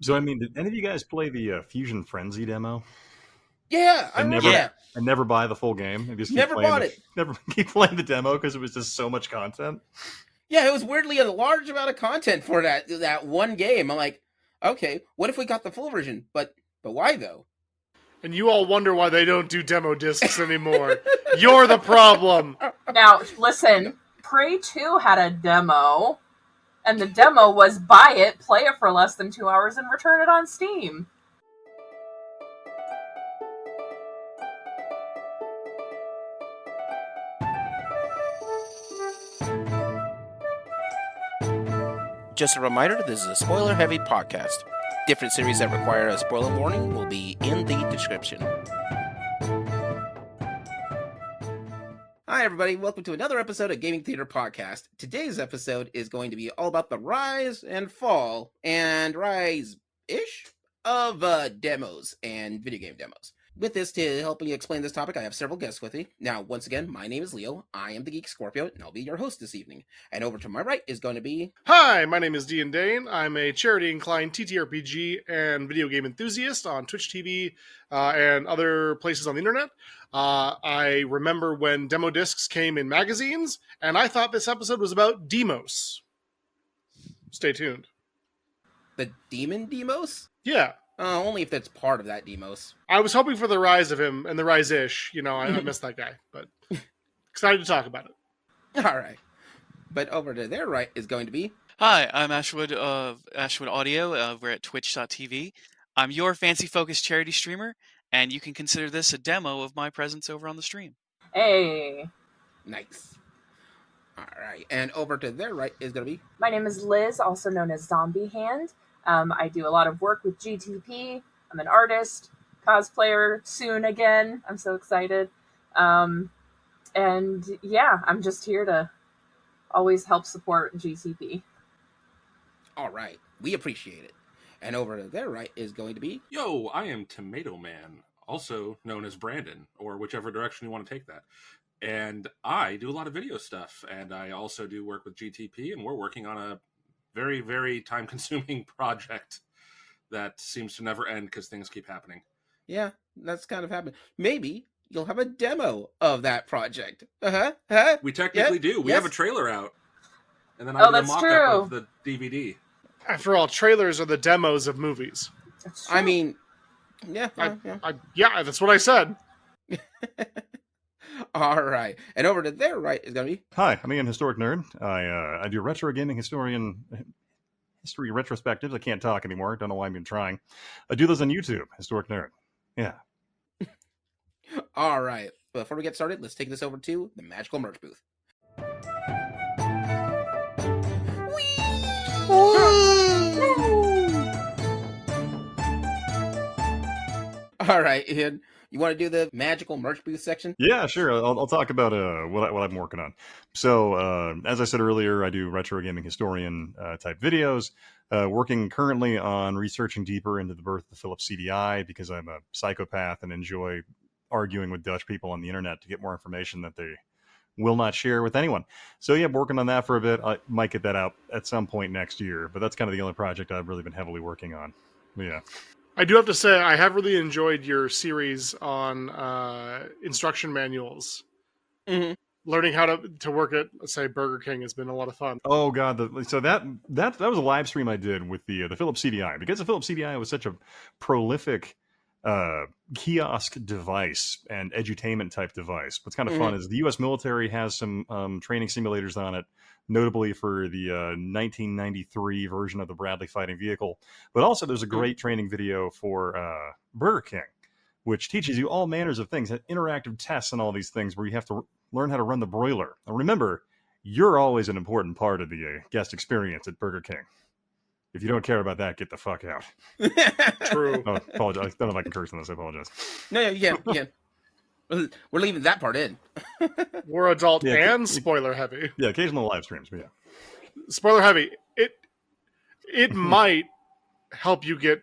So, I mean, did any of you guys play the Fusion Frenzy demo? Yeah, I And remember never, that. and never buy the full game. And just keep Never playing bought it. Never keep playing the demo because it was just so much content. Yeah, it was weirdly a large amount of content for that one game. I'm like, okay, what if we got the full version? But why though? And you all wonder why they don't do demo discs anymore. You're the problem. Now, listen, Prey 2 had a demo, and the demo was buy it, play it for less than 2 hours, and return it on Steam. Just a reminder, this is a spoiler-heavy podcast. Different series that require a spoiler warning will be in the description. Hi, everybody. Welcome to another episode of Gaming Theater Podcast. Today's episode is going to be all about the rise and fall and rise-ish of demos and video game demos. With this, to help me explain this topic, I have several guests with me. Now, once again, my name is Leo. I am the Geek Scorpio, and I'll be your host this evening. And over to my right is going to be... Hi, my name is DandDaine. I'm a charity-inclined TTRPG and video game enthusiast on Twitch TV and other places on the internet. I remember when demo discs came in magazines, and I thought this episode was about Demos. Stay tuned. The Demon Demos? Yeah. Only if that's part of that Demos. I was hoping for the rise of him and the riseish. You know, I missed that guy, but excited to talk about it. All right. But over to their right is going to be... Hi, I'm Ashwood of Ashwood Audio. We're at twitch.tv. I'm your fancy-focused charity streamer, and you can consider this a demo of my presence over on the stream. Hey. Nice. All right. And over to their right is going to be... My name is Liz, also known as Zombiehand. I do a lot of work with GTP. I'm an artist, cosplayer, soon again. I'm so excited. And yeah, I'm just here to always help support GTP. All right. We appreciate it. And over to their right is going to be... Yo, I am Tomatoman, also known as Brandon, or whichever direction you want to take that. And I do a lot of video stuff, and I also do work with GTP, and we're working on a very, very time-consuming project that seems to never end because things keep happening. Yeah, that's kind of happening. Maybe you'll have a demo of that project. We technically do. We have a trailer out. And then I did a mock-up of the DVD. After all, trailers are the demos of movies. I mean, yeah. Yeah, that's what I said. All right. And over to their right is going to be... Hi, I'm Ian, Historic Nerd. I do retro gaming history retrospectives. I can't talk anymore. Don't know why I'm even trying. I do those on YouTube, Historic Nerd. Yeah. All right. Before we get started, let's take this over to the magical merch booth. All right, Ian. You want to do the magical merch booth section? Yeah, sure. I'll talk about what I'm working on. So, as I said earlier, I do retro gaming historian type videos. Working currently on researching deeper into the birth of the Philips CDI because I'm a psychopath and enjoy arguing with Dutch people on the internet to get more information that they will not share with anyone. So, yeah, I'm working on that for a bit. I might get that out at some point next year, but that's kind of the only project I've really been heavily working on. Yeah. I do have to say, I have really enjoyed your series on instruction manuals. Mm-hmm. Learning how to work at, let's say, Burger King has been a lot of fun. Oh God! So that was a live stream I did with the Philips CDI because the Philips CDI was such a prolific kiosk device and edutainment type device. What's kind of fun is the U.S. military has some training simulators on it, notably for the 1993 version of the Bradley fighting vehicle. But also there's a great training video for Burger King, which teaches you all manners of things, interactive tests and all these things where you have to learn how to run the broiler. Now remember, you're always an important part of the guest experience at Burger King. If you don't care about that, get the fuck out. True. Oh, apologize. I don't know if I can curse on this. I apologize. No, you can't. We're leaving that part in. We're adult and spoiler heavy. Yeah, occasional live streams, but yeah. Spoiler heavy. It might help you get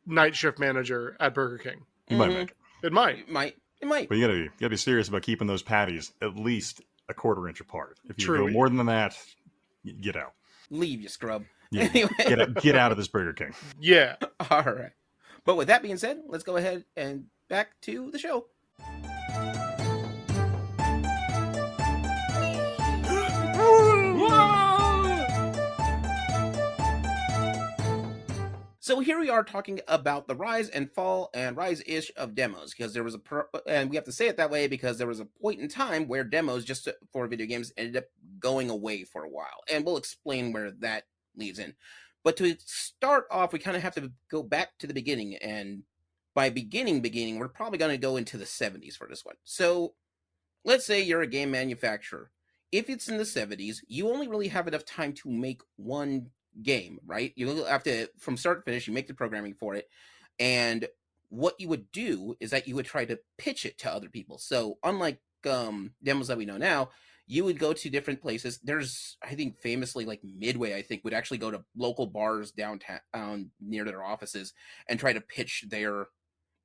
night shift manager at Burger King. You might make it. It might. It might. But you gotta be serious about keeping those patties at least a quarter inch apart. If you True. go more than that, get out. Leave, you scrub. Yeah, Anyway. get out of this Burger King. Yeah. All right. But with that being said, let's go ahead and back to the show. So here we are talking about the rise and fall and rise-ish of demos, because there was and we have to say it that way because there was a point in time where demos just for video games ended up going away for a while, and we'll explain where that leads in. But to start off, we kind of have to go back to the beginning, and by beginning, we're probably going to go into the 70s for this one. So let's say you're a game manufacturer. If it's in the 70s, you only really have enough time to make one game, right? You have to, from start to finish, you make the programming for it, and what you would do is that you would try to pitch it to other people. So unlike demos that we know now, you would go to different places. There's, I think, famously, like Midway, I think, would actually go to local bars downtown near their offices and try to pitch their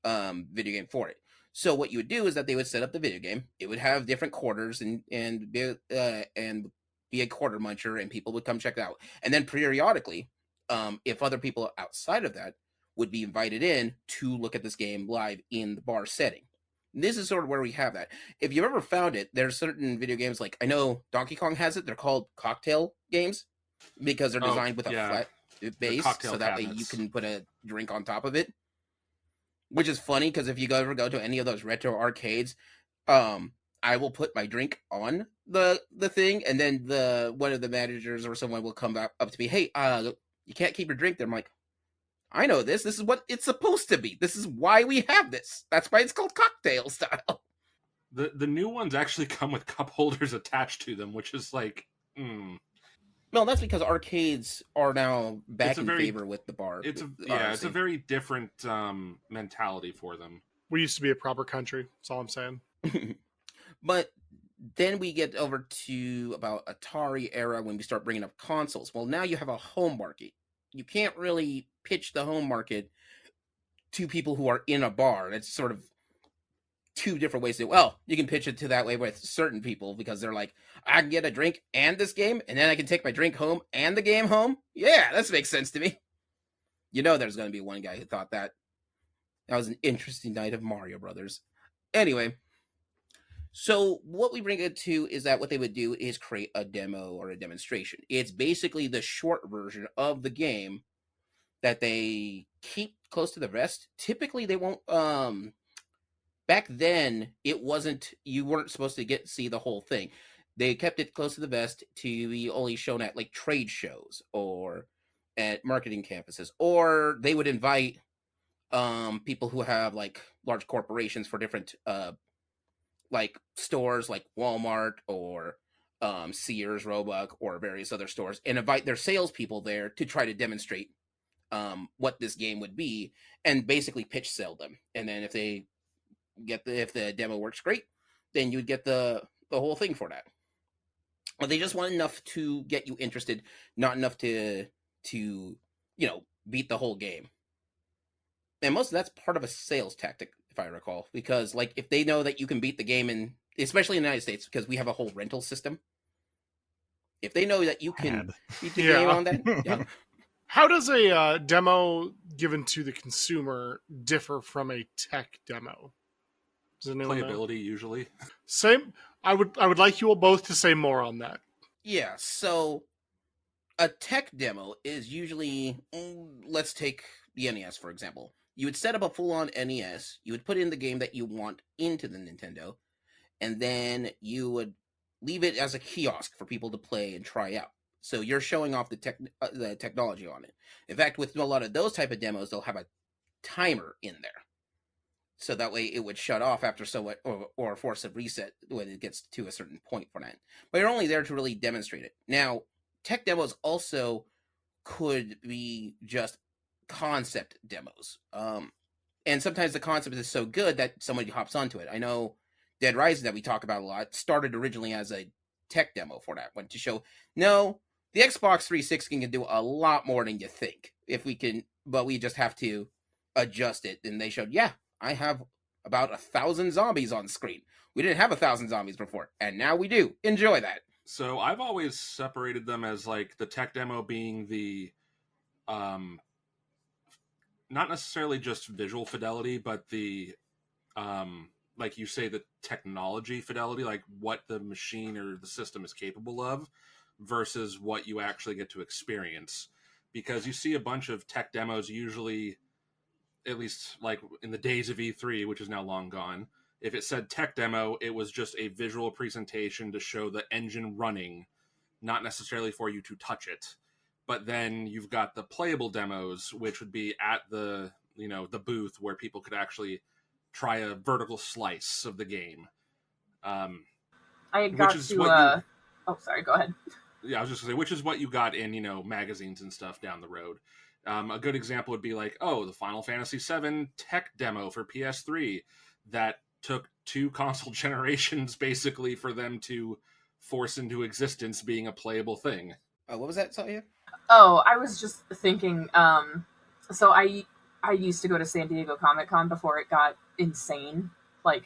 video game for it. So what you would do is that they would set up the video game. It would have different quarters and be a quarter muncher, and people would come check it out. And then periodically, if other people outside of that would be invited in to look at this game live in the bar setting. This is sort of where we have that. If you've ever found it, there's certain video games, like I know Donkey Kong has it. They're called cocktail games because they're designed with a flat base, so that way you can put a drink on top of it. Which is funny because if you ever go to any of those retro arcades, I will put my drink on the thing, and then one of the managers or someone will come up to me, hey, you can't keep your drink there. I'm like, I know this. This is what it's supposed to be. This is why we have this. That's why it's called cocktail style. The new ones actually come with cup holders attached to them, which is like, Well, that's because arcades are now back in favor with the bar. It's a very different mentality for them. We used to be a proper country. That's all I'm saying. But then we get over to about Atari era when we start bringing up consoles. Well, now you have a home market. You can't really pitch the home market to people who are in a bar. It's sort of two different ways to, well, you can pitch it to that way with certain people because they're like, I can get a drink and this game, and then I can take my drink home and the game home. Yeah, that makes sense to me. You know there's going to be one guy who thought that. That was an interesting night of Mario Brothers. Anyway, so what we bring it to is that what they would do is create a demo or a demonstration. It's basically the short version of the game that they keep close to the vest. Typically, they won't... Back then, it wasn't... You weren't supposed to see the whole thing. They kept it close to the vest to be only shown at, like, trade shows or at marketing campuses. Or they would invite people who have, like, large corporations for different... like stores like Walmart or Sears, Roebuck, or various other stores, and invite their salespeople there to try to demonstrate what this game would be, and basically pitch sell them. And then if they if the demo works great, then you'd get the whole thing for that. But they just want enough to get you interested, not enough to beat the whole game. And most of that's part of a sales tactic, if I recall, because like if they know that you can beat the game, and especially in the United States, because we have a whole rental system. If they know that you can beat the game on that, How does a demo given to the consumer differ from a tech demo? Does anyone know? Playability usually. Same. I would like you all both to say more on that. Yeah. So a tech demo is usually, let's take the NES for example. You would set up a full-on NES, you would put in the game that you want into the Nintendo, and then you would leave it as a kiosk for people to play and try out. So you're showing off the technology on it. In fact, with a lot of those type of demos, they'll have a timer in there. So that way it would shut off after or force a reset when it gets to a certain point for that. But you're only there to really demonstrate it. Now, tech demos also could be just concept demos, and sometimes the concept is so good that somebody hops onto it. I know Dead Rising that we talk about a lot started originally as a tech demo for that one to show, no, the Xbox 360 can do a lot more than you think if we can, but we just have to adjust it. And they showed, yeah, I have about 1,000 zombies on screen. We didn't have 1,000 zombies before, and now we do. Enjoy that. So I've always separated them as like the tech demo being the not necessarily just visual fidelity, but the like you say, the technology fidelity, like what the machine or the system is capable of versus what you actually get to experience. Because you see a bunch of tech demos usually, at least like in the days of E3, which is now long gone, if it said tech demo, it was just a visual presentation to show the engine running, not necessarily for you to touch it. But then you've got the playable demos, which would be at the, you know, the booth where people could actually try a vertical slice of the game. I got to. Oh, sorry. Go ahead. Yeah, I was just going to say, which is what you got in, you know, magazines and stuff down the road. A good example would be like, oh, the Final Fantasy VII tech demo for PS3 that took 2 console generations basically for them to force into existence being a playable thing. What was that, Saya? Oh, I was just thinking. So I used to go to San Diego Comic-Con before it got insane, like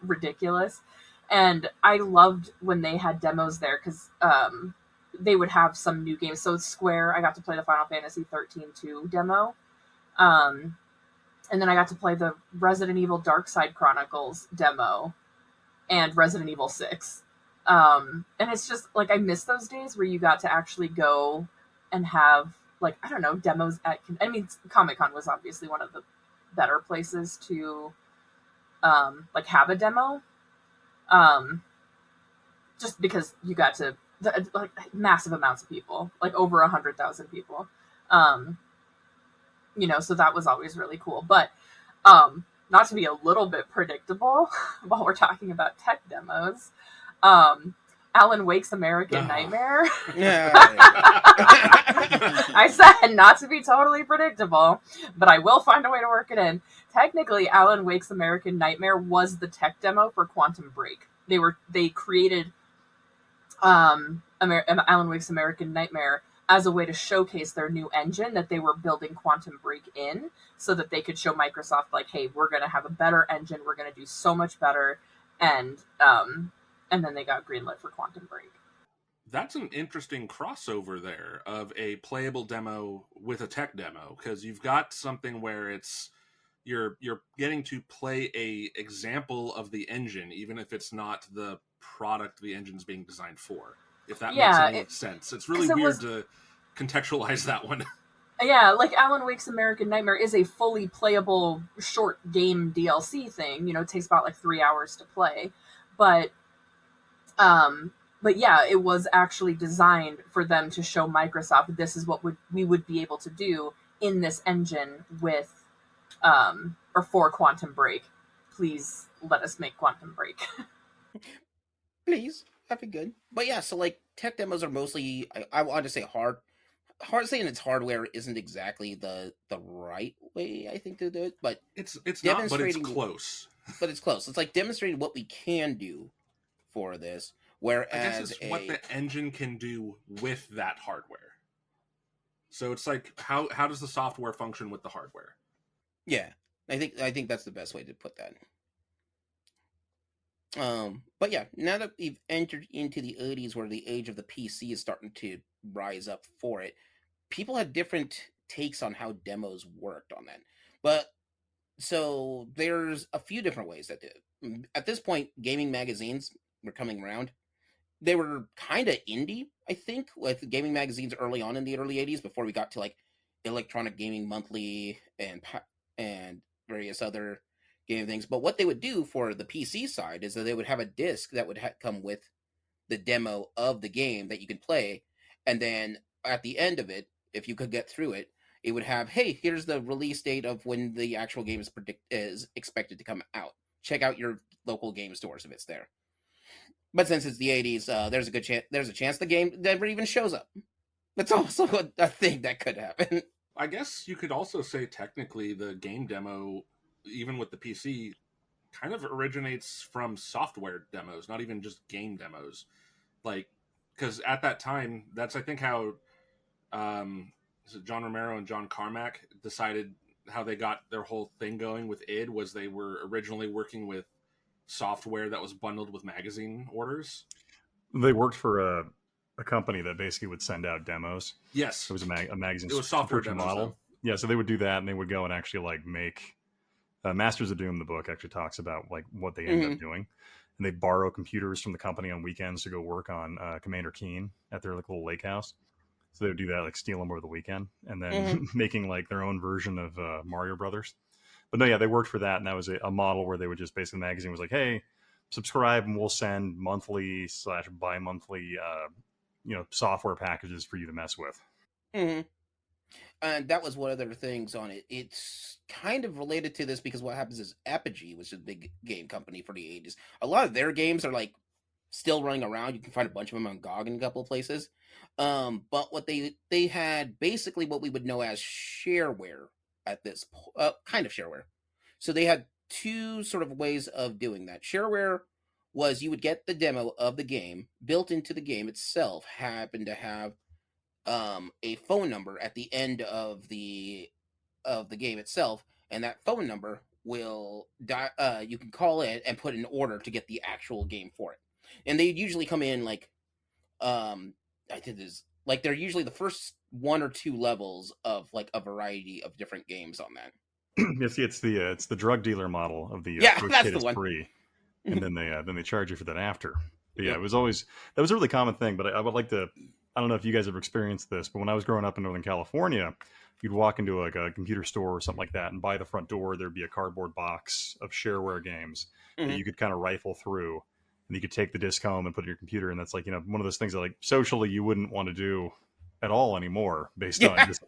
ridiculous, and I loved when they had demos there because they would have some new games. So Square, I got to play the Final Fantasy 13-2 demo, and then I got to play the Resident Evil Dark Side Chronicles demo and Resident Evil 6. And it's just like I miss those days where you got to actually go and have, like, I don't know, demos at, I mean, Comic-Con was obviously one of the better places to like have a demo, just because you got to like massive amounts of people, like over 100,000 people, you know, so that was always really cool. But not to be a little bit predictable while we're talking about tech demos, Alan Wake's American Nightmare. Yeah. I said not to be totally predictable, but I will find a way to work it in. Technically, Alan Wake's American Nightmare was the tech demo for Quantum Break. They created Alan Wake's American Nightmare as a way to showcase their new engine that they were building Quantum Break in, so that they could show Microsoft, like, hey, we're going to have a better engine, we're going to do so much better, and then they got greenlit for Quantum Break. That's an interesting crossover there of a playable demo with a tech demo, because you've got something where it's you're getting to play a example of the engine, even if it's not the product the engine's being designed for. If that makes any sense. It's really weird to contextualize that one. Yeah, like Alan Wake's American Nightmare is a fully playable short game DLC thing. You know, it takes about like 3 hours to play. But yeah, it was actually designed for them to show Microsoft this is what we would be able to do in this engine with or for Quantum Break. Please let us make Quantum Break. Please, that'd be good. But yeah, so like tech demos are mostly, I want to say hard saying it's hardware isn't exactly the right way, I think, to do it, but it's not, but it's close. But it's close. It's like demonstrating what we can do for this, whereas I guess it's what the engine can do with that hardware. So it's like how does the software function with the hardware? Yeah, I think that's the best way to put that. But yeah, now that we've entered into the 80s where the age of the PC is starting to rise up for it, people had different takes on how demos worked on that. But so there's a few different ways that did. At this point, gaming magazines were coming around. They were kind of indie, I think, with gaming magazines early on in the early 80s before we got to like Electronic Gaming Monthly and various other game things. But what they would do for the PC side is that they would have a disc that would come with the demo of the game that you could play, and then at the end of it, if you could get through it, it would have, hey, here's the release date of when the actual game is expected to come out. Check out your local game stores if it's there. But since it's the 80s, there's a chance the game never even shows up. That's also a thing that could happen. I guess you could also say technically the game demo, even with the PC, kind of originates from software demos, not even just game demos. Like, because at that time, that's I think how John Romero and John Carmack decided how they got their whole thing going with id, was they were originally working with software that was bundled with magazine orders. They worked for a company that basically would send out demos. Yes, It was a magazine. it was software subscription demos, model. though. Yeah, so they would do that, and they would go and actually like make Masters of Doom. The book actually talks about like what they ended up doing, and they borrow computers from the company on weekends to go work on Commander Keen at their like little lake house. So they would do that, like steal them over the weekend, and then making like their own version of Mario Brothers. But no, yeah, they worked for that, and that was a model where they would just basically the magazine was like, hey, subscribe, and we'll send monthly / bi-monthly software packages for you to mess with. Mm-hmm. And that was one of the things on it. It's kind of related to this because what happens is Apogee was a big game company for the 80s. A lot of their games are like still running around. You can find a bunch of them on GOG in a couple of places. But what they had basically what we would know as shareware at this kind of shareware. So they had two sort of ways of doing that. Shareware was you would get the demo of the game built into the game itself, happened to have a phone number at the end of the game itself, and that phone number will you can call it and put an order to get the actual game for it. And they usually come in like I did this like they're usually the first 1 or 2 levels of like a variety of different games on that. Yeah, see, it's the drug dealer model of the Yeah, first that's kit the is one. free, and then they charge you for that after. But yeah, Yep. it was always that was a really common thing. But I would like to. I don't know if you guys ever experienced this, but when I was growing up in Northern California, you'd walk into like a computer store or something like that, and by the front door there'd be a cardboard box of shareware games that Mhm. you could kind of rifle through, and you could take the disc home and put it in your computer. And that's like one of those things that like socially you wouldn't want to do at all anymore, based on Yeah. just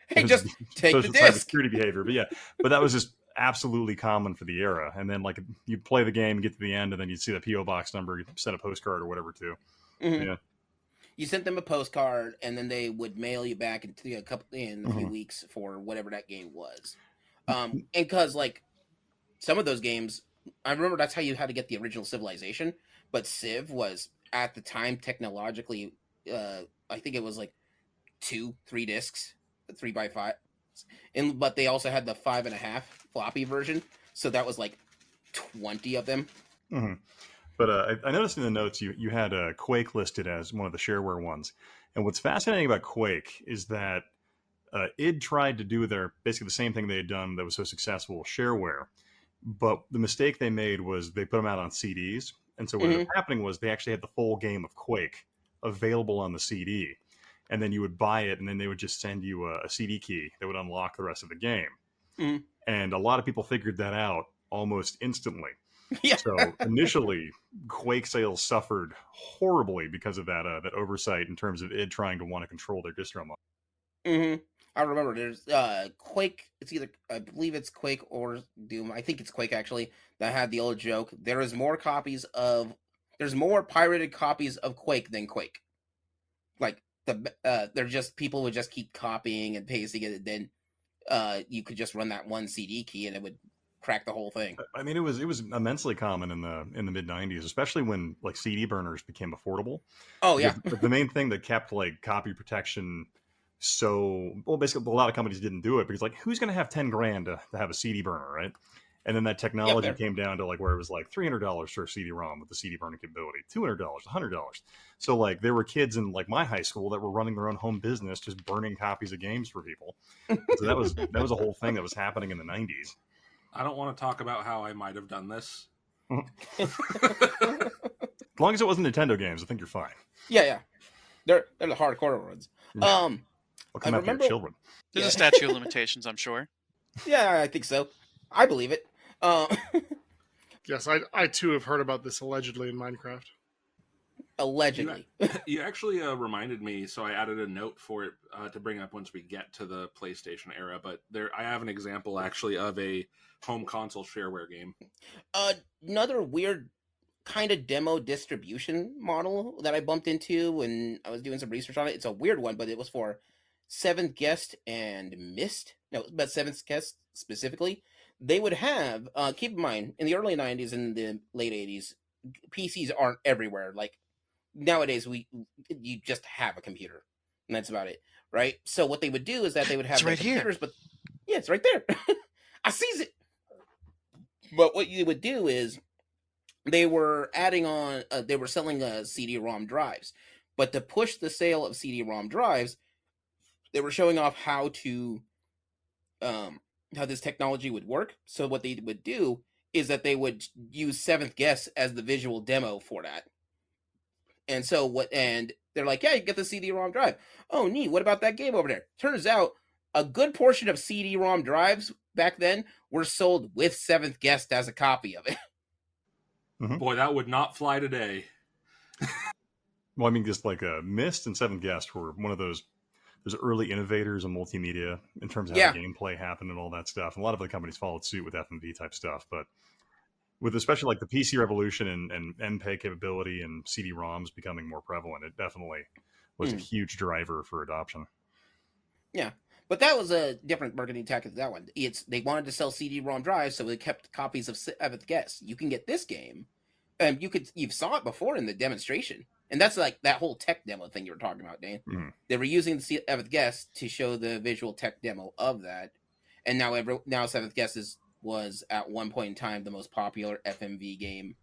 Hey, just take the social disc. cybersecurity behavior. But that was just absolutely common for the era. And then like you'd play the game, get to the end, and then you'd see the PO box number, you'd send a postcard or whatever to. Mhm. Yeah. You sent them a postcard, and then they would mail you back in a few weeks for whatever that game was. And because like some of those games, I remember that's how you had to get the original Civilization, but Civ was at the time technologically, I think it was like 2-3 discs, 3x5, but they also had the 5.5 floppy version, so that was like 20 of them. Mm-hmm. But I noticed in the notes you had Quake listed as one of the shareware ones. And what's fascinating about Quake is that id tried to do basically the same thing they had done that was so successful, shareware. But the mistake they made was they put them out on CDs. And so what ended up happening was they actually had the full game of Quake available on the CD. And then you would buy it, and then they would just send you a CD key that would unlock the rest of the game. And a lot of people figured that out almost instantly. Yeah. So initially, Quake sales suffered horribly because of that oversight in terms of id trying to want to control their distro model. I remember there's Quake. It's either I believe it's Quake or Doom. I think it's Quake actually that had the old joke. There's more pirated copies of Quake than Quake. Like they're just people would just keep copying and pasting it. And then you could just run that one CD key and it would crack the whole thing. I mean, it was immensely common in the mid 90s, especially when like CD burners became affordable. Oh yeah. The main thing that kept like copy protection basically a lot of companies didn't do it because like who's going to have 10 grand to have a CD burner, right? And then that technology came down to like where it was like $300 for a CD-ROM with the CD burning capability, $200, $100. So like there were kids in like my high school that were running their own home business, just burning copies of games for people. So that was a whole thing that was happening in the 90s. I don't want to talk about how I might have done this. As long as it wasn't Nintendo games, I think you're fine. Yeah. They're the hardcore ones. Yeah. I'll come after your children. There's a statute of limitations, I'm sure. Yeah, I think so. I believe it. Yes, I too have heard about this allegedly in Minecraft. Allegedly. You actually reminded me, so I added a note for it to bring up once we get to the PlayStation era. But I have an example actually of a home console shareware game. Another weird kind of demo distribution model that I bumped into when I was doing some research on it. It's a weird one, but it was for Seventh Guest and Myst. No, but Seventh Guest specifically. They would have, keep in mind, in the early 90s and the late 80s, PCs aren't everywhere. Like, nowadays, you just have a computer, and that's about it, right? So what they would do is that they would have It's right computers, here. but yeah, it's right there. I sees it. But what you would do is they were adding on, they were selling CD-ROM drives. But to push the sale of CD-ROM drives, they were showing off how this technology would work. So what they would do is that they would use Seventh Guest as the visual demo for that. And they're like, yeah, you get the CD-ROM drive. Oh, neat. What about that game over there? Turns out a good portion of CD-ROM drives back then were sold with Seventh Guest as a copy of it. Boy, that would not fly today. Well, I mean, just like Myst and Seventh Guest were one of those early innovators in multimedia in terms of how the gameplay happened and all that stuff. And a lot of the companies followed suit with FMV type stuff, but with especially like the PC revolution and MPEG capability and CD-ROMs becoming more prevalent, it definitely was a huge driver for adoption. Yeah, but that was a different marketing tactic. That one, they wanted to sell CD-ROM drives, so they kept copies of Seventh Guest. You can get this game, and you saw it before in the demonstration, and that's like that whole tech demo thing you were talking about, Dane. They were using the Seventh Guest to show the visual tech demo of that, and now Seventh Guest was at one point in time the most popular FMV game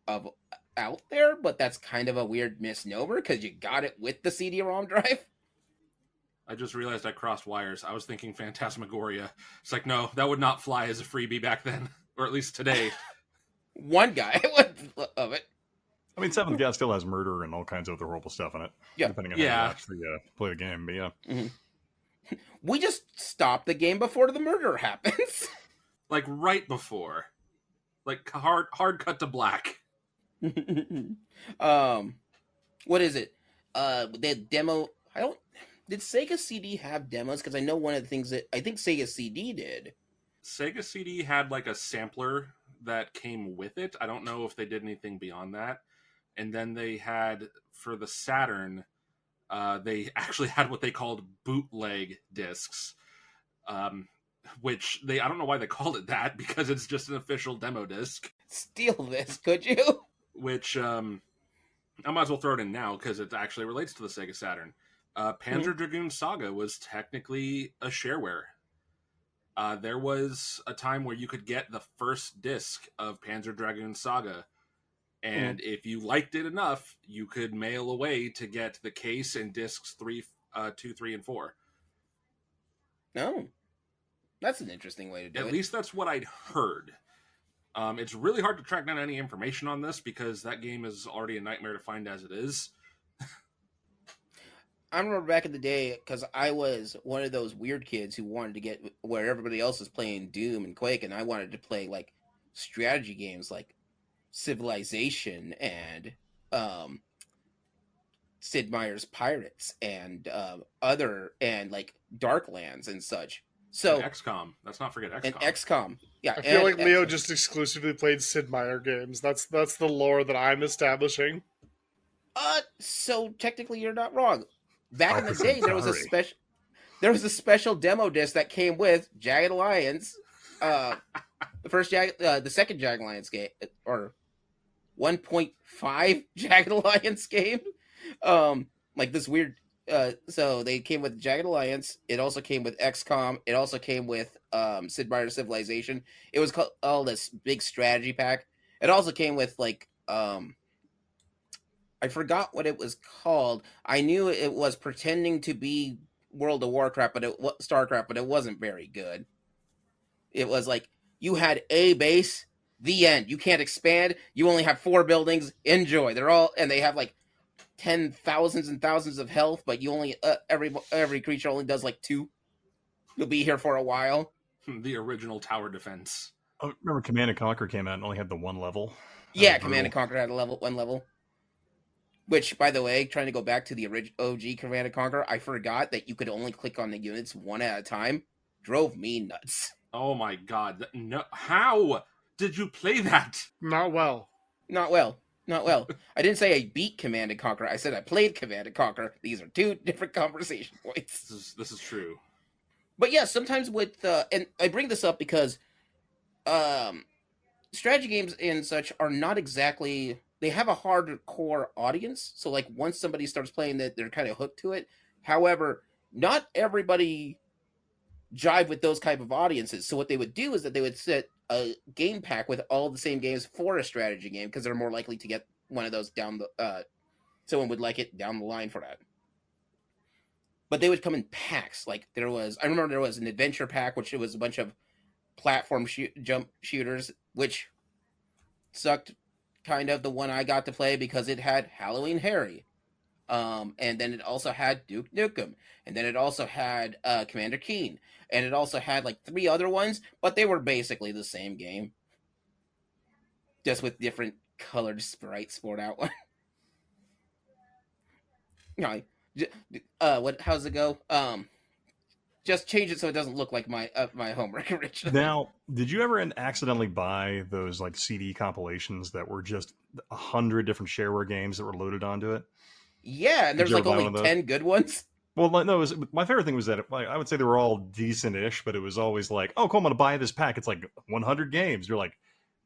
out there, but that's kind of a weird misnomer because you got it with the CD-ROM drive. I just realized I crossed wires. I was thinking Phantasmagoria. It's like, no, that would not fly as a freebie back then, or at least today. One guy of it. I mean, Seventh Guest still has murder and all kinds of other horrible stuff in it. Yeah. Depending on how you actually play the game, but yeah. Mm-hmm. We just stop the game before the murder happens. Like right before. Like hard cut to black. What is it? The demo. Did Sega CD have demos? Because I know one of the things that I think Sega CD did. Sega CD had like a sampler that came with it. I don't know if they did anything beyond that. And then they had, for the Saturn, they actually had what they called bootleg discs, which I don't know why they called it that, because it's just an official demo disc. Steal this, could you? Which, I might as well throw it in now, because it actually relates to the Sega Saturn. Panzer Dragoon Saga was technically a shareware. There was a time where you could get the first disc of Panzer Dragoon Saga, and if you liked it enough, you could mail away to get the case and discs 2, 3, and 4. No. That's an interesting way to do it. At least that's what I'd heard. It's really hard to track down any information on this, because that game is already a nightmare to find as it is. I remember back in the day, because I was one of those weird kids who wanted to get where everybody else is playing Doom and Quake, and I wanted to play like strategy games like Civilization and Sid Meier's Pirates and like Darklands and such. So and XCOM. Let's not forget XCOM. And XCOM. Yeah. I feel like Leo just exclusively played Sid Meier games. That's the lore that I'm establishing. So technically you're not wrong. Back in the day, there was a special demo disc that came with Jagged Alliance, the second Jagged Alliance game, or 1.5 Jagged Alliance game. Like this weird. So they came with Jagged Alliance. It also came with XCOM. It also came with Sid Meier's Civilization. It was called this big strategy pack. It also came with like I forgot what it was called. I knew it was pretending to be World of Warcraft, StarCraft, but it wasn't very good. It was like you had a base, the end. You can't expand. You only have 4 buildings. Enjoy. They have like 10,000s and thousands of health, but you only every creature only does like 2. You'll be here for a while. The original tower defense. I remember Command & Conquer came out and only had the 1 level. Yeah, Command & Conquer had 1 level. Which, by the way, trying to go back to the OG Command & Conquer, I forgot that you could only click on the units one at a time. Drove me nuts. Oh my god. No, how did you play that? Not well. Not well. I didn't say I beat Command & Conquer. I said I played Command & Conquer. These are 2 different conversation points. This is true. But yeah, sometimes with... and I bring this up because strategy games and such are not exactly... They have a hardcore audience, so like once somebody starts playing that, they're kind of hooked to it. However, not everybody jive with those type of audiences. So what they would do is that they would set a game pack with all the same games for a strategy game because they're more likely to get one of those down the someone would like it down the line for that. But they would come in packs. Like I remember there was an adventure pack, which it was a bunch of platform jump shooters, which sucked. Kind of the one I got to play because it had Halloween Harry, and then it also had Duke Nukem, and then it also had Commander Keen, and it also had like 3 other ones, but they were basically the same game, just with different colored sprites for that one. How's it go? Just change it so it doesn't look like my homework originally. Now, did you ever accidentally buy those like CD compilations that were just 100 different shareware games that were loaded onto it? Yeah, and there's like only 10 good ones. Well, no, my favorite thing was that I would say they were all decent-ish, but it was always like, oh, cool, I'm going to buy this pack. It's like 100 games. You're like,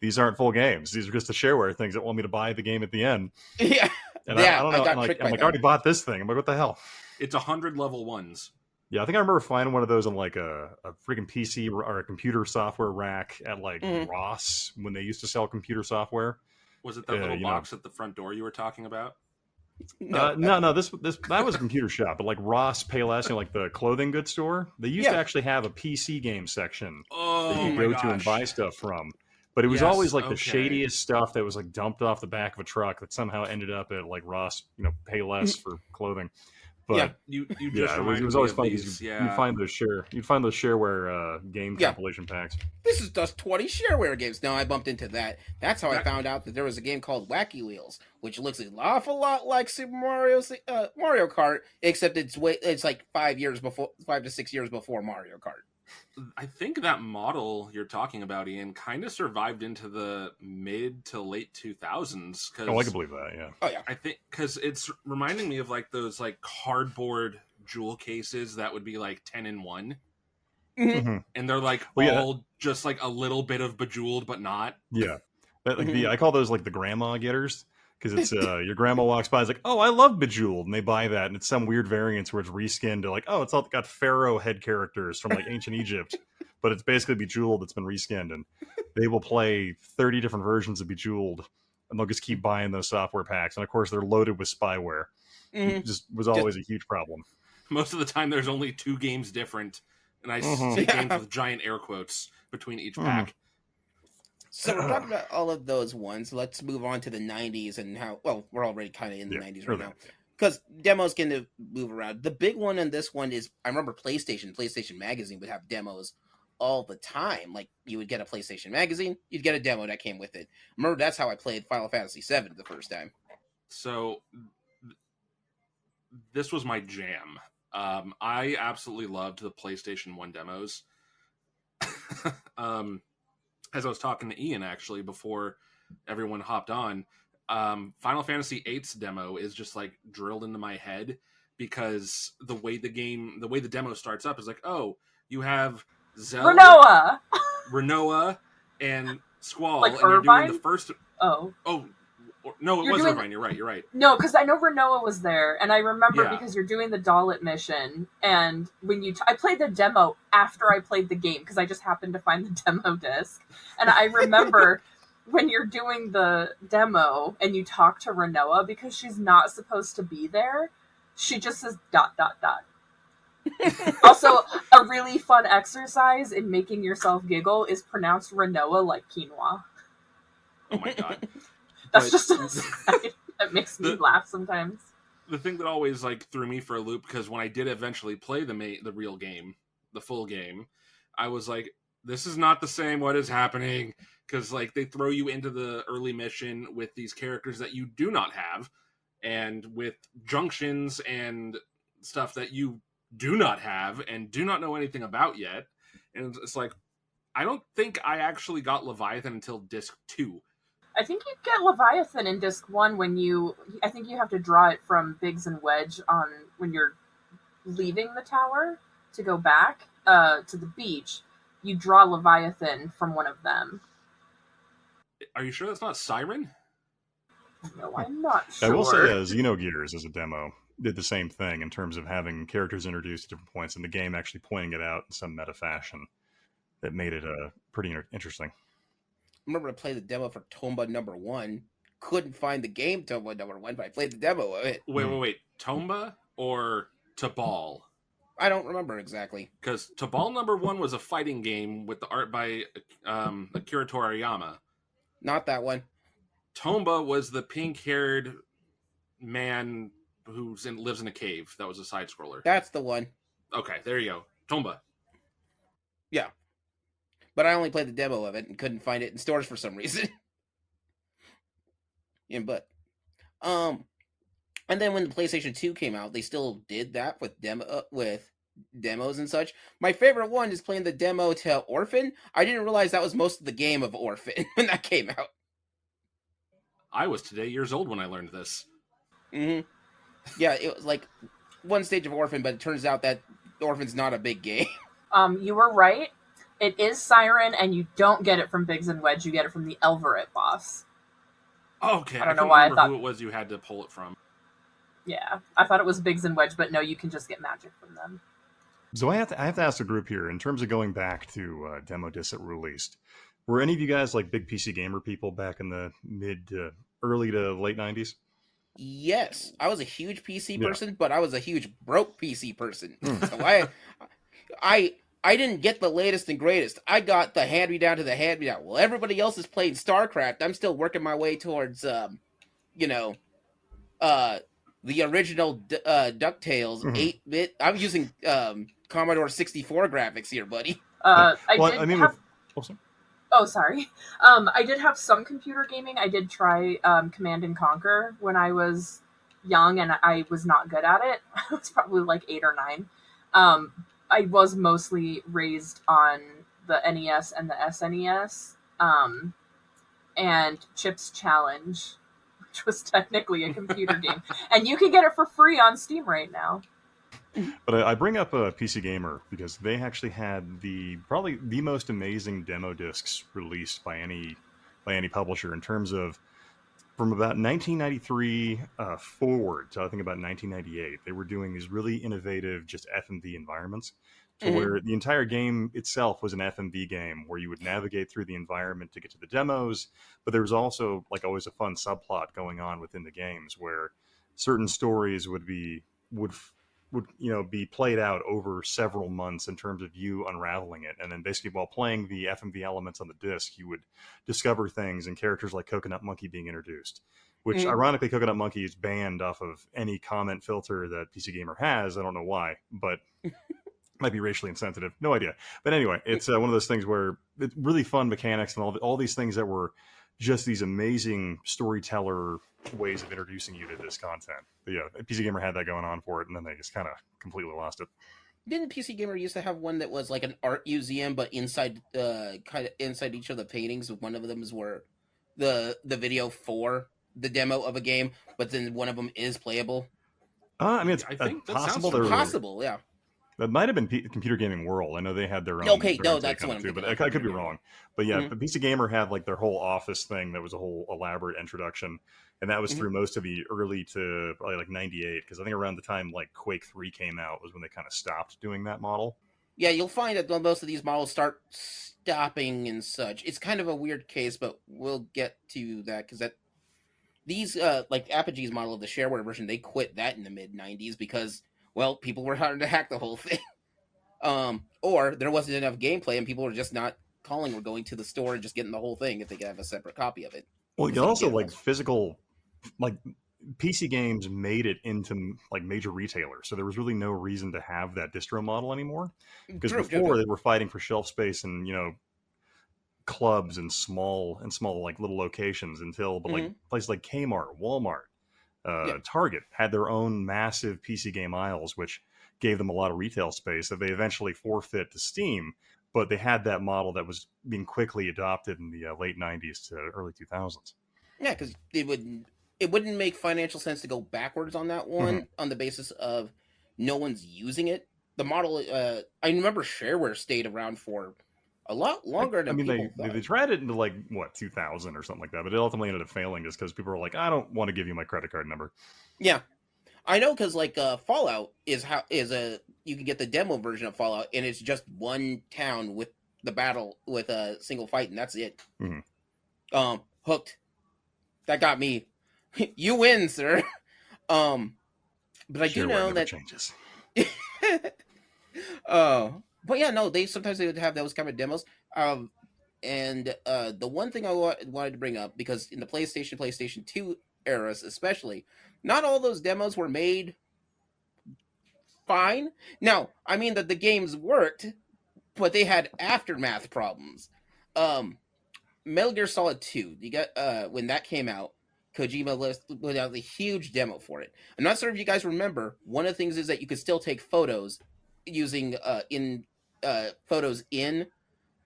these aren't full games. These are just the shareware things that want me to buy the game at the end. Yeah. And I don't know. I'm like, I already bought this thing. I'm like, what the hell? It's 100 level ones. Yeah, I think I remember finding one of those on like a freaking PC or a computer software rack at like Ross when they used to sell computer software. Was it that little box at the front door you were talking about? No. That was a computer shop, but like Ross, Payless, like the clothing goods store, they used to actually have a PC game section that you could go to and buy stuff from. But it was always like the shadiest stuff that was like dumped off the back of a truck that somehow ended up at like Ross, Payless for clothing. But you just it was always fun because you'd find those shareware game compilation packs. This is just 20 shareware games. No, I bumped into that. That's how I found out that there was a game called Wacky Wheels, which looks an awful lot like Super Mario Kart, except it's like 5 to 6 years before Mario Kart. I think that model you're talking about, Ian, kind of survived into the mid to late 2000s. Oh, I can believe that, yeah. Oh, yeah. I think because it's reminding me of like those like cardboard jewel cases that would be like 10 in 1. Mm-hmm. And they're like just like a little bit of bejeweled, but not. Yeah. I call those like the grandma getters. Because it's your grandma walks by, is like, oh, I love Bejeweled, and they buy that, and it's some weird variance where it's reskinned to like, oh, it's all got pharaoh head characters from like ancient Egypt, but it's basically Bejeweled that's been reskinned, and they will play 30 different versions of Bejeweled, and they'll just keep buying those software packs, and of course they're loaded with spyware. It just was always a huge problem. Most of the time, there's only 2 games different, and I say games with giant air quotes between each pack. So we're talking about all of those ones. Let's move on to the 90s and how, well, we're already kind of in the 90s right now. Because demos can move around. The big one in this one is, I remember PlayStation Magazine would have demos all the time. Like, you would get a PlayStation Magazine, you'd get a demo that came with it. I remember that's how I played Final Fantasy VII the first time. So, this was my jam. I absolutely loved the PlayStation 1 demos. As I was talking to Ian, actually, before everyone hopped on, Final Fantasy VIII's demo is just, like, drilled into my head because the way the demo starts up is like, oh, you have Renoa, and Squall, like and Irvine? you're doing the first... Oh, no, it was Irvine, you're right. No, because I know Renoa was there, and I remember because you're doing the Dalit mission, and when I played the demo after I played the game, because I just happened to find the demo disc, and I remember when you're doing the demo, and you talk to Renoa, because she's not supposed to be there, she just says ... Also, a really fun exercise in making yourself giggle is pronounce Renoa like quinoa. Oh my god. That's just an aside that makes me laugh sometimes. The thing that always like threw me for a loop, because when I did eventually play the real game, the full game, I was like, this is not the same. What is happening? Because like they throw you into the early mission with these characters that you do not have, and with junctions and stuff that you do not have and do not know anything about yet. And it's like, I don't think I actually got Leviathan until disc 2. I think you get Leviathan in disc 1 I think you have to draw it from Biggs and Wedge when you're leaving the tower to go back to the beach. You draw Leviathan from one of them. Are you sure that's not Siren? No, I'm not sure. I will say Xenogears is a demo did the same thing in terms of having characters introduced at different points and the game actually pointing it out in some meta fashion that made it pretty interesting. I remember I played the demo for Tomba #1. Couldn't find the game Tomba #1, but I played the demo of it. Wait. Tomba or Tabal? I don't remember exactly. Because Tabal #1 was a fighting game with the art by Akira Toriyama. Not that one. Tomba was the pink-haired man who lives in a cave. That was a side scroller. That's the one. Okay, there you go. Tomba. Yeah. But I only played the demo of it and couldn't find it in stores for some reason. And then when the PlayStation 2 came out, they still did that with demos and such. My favorite one is playing the demo to Orphan. I didn't realize that was most of the game of Orphan when that came out. I was today years old when I learned this. Mm-hmm. Yeah, it was like one stage of Orphan, but it turns out that Orphan's not a big game. You were right. It is Siren, and you don't get it from Biggs and Wedge. You get it from the Elverett boss. Okay, I don't know couldn't why I remember thought who it was you had to pull it from. Yeah, I thought it was Biggs and Wedge, but no, you can just get magic from them. So I have to ask the group here, in terms of going back to demo discs that were released, were any of you guys like big PC gamer people back in the early to late 90s? Yes, I was a huge PC Yeah. person, but I was a huge broke PC person. So I didn't get the latest and greatest. I got the hand-me-down to the hand-me-down. Well, everybody else is playing StarCraft. I'm still working my way towards, the original DuckTales 8-bit. I'm using Commodore 64 graphics here, buddy. Oh, sorry. I did have some computer gaming. I did try Command and Conquer when I was young, and I was not good at it. I was probably like 8 or 9. I was mostly raised on the NES and the SNES, and Chip's Challenge, which was technically a computer game. And you can get it for free on Steam right now. But I bring up PC Gamer because they actually had probably the most amazing demo discs released by any publisher in terms of from about 1993 forward to I think about 1998. They were doing these really innovative just FMV environments to where the entire game itself was an FMV game where you would navigate through the environment to get to the demos, but there was also like always a fun subplot going on within the games where certain stories would be played out over several months in terms of you unraveling it. And then basically while playing the FMV elements on the disc, you would discover things and characters like Coconut Monkey being introduced, which ironically Coconut Monkey is banned off of any comment filter that PC Gamer has. I don't know why, but might be racially insensitive. No idea. But anyway, it's one of those things where it's really fun mechanics and all these things that were just these amazing storyteller ways of introducing you to this content. But yeah, PC Gamer had that going on for it, and then they just kind of completely lost it. Didn't PC Gamer used to have one that was like an art museum, but inside inside each of the paintings, one of them were the video for the demo of a game, but then one of them is playable? I mean, I think that possible. sounds Possible, yeah. That might have been Computer Gaming World. I know they had their own. Okay, their no, own that's take on what it I'm too, but thinking I could be of. wrong. But yeah, but PC Gamer had like their whole office thing that was a whole elaborate introduction, and that was through most of the early to probably like 98, because I think around the time like Quake 3 came out was when they kind of stopped doing that model. Yeah, you'll find that most of these models start stopping and such. It's kind of a weird case, but we'll get to that because these like Apogee's model of the shareware version, they quit that in the mid 90s because people were trying to hack the whole thing. Or there wasn't enough gameplay and people were just not calling or going to the store and just getting the whole thing if they could have a separate copy of it. Well, you also like physical, like PC games made it into like major retailers, so there was really no reason to have that distro model anymore. Because before they were fighting for shelf space and clubs and small like little locations until like places like Kmart, Walmart, Target had their own massive PC game aisles, which gave them a lot of retail space that they eventually forfeit to Steam, but they had that model that was being quickly adopted in the late 90s to early 2000s. Yeah, because it wouldn't make financial sense to go backwards on that one on the basis of no one's using it. The model, I remember shareware stayed around for a lot longer than people thought. They tried it into like, 2000 or something like that, but it ultimately ended up failing just because people were like, I don't want to give you my credit card number. Yeah. I know because like Fallout is you can get the demo version of Fallout, and it's just one town with the battle with a single fight, and that's it. Hooked. That got me. You win, sir. But I do know that changes. But yeah, no, they would have those kind of demos. And the one thing I wanted to bring up, because in the PlayStation 2 eras especially, not all those demos were made fine. Now, I mean that the games worked, but they had aftermath problems. Metal Gear Solid 2, you got when that came out, Kojima put out a huge demo for it. I'm not sure if you guys remember, one of the things is that you could still take photos using photos in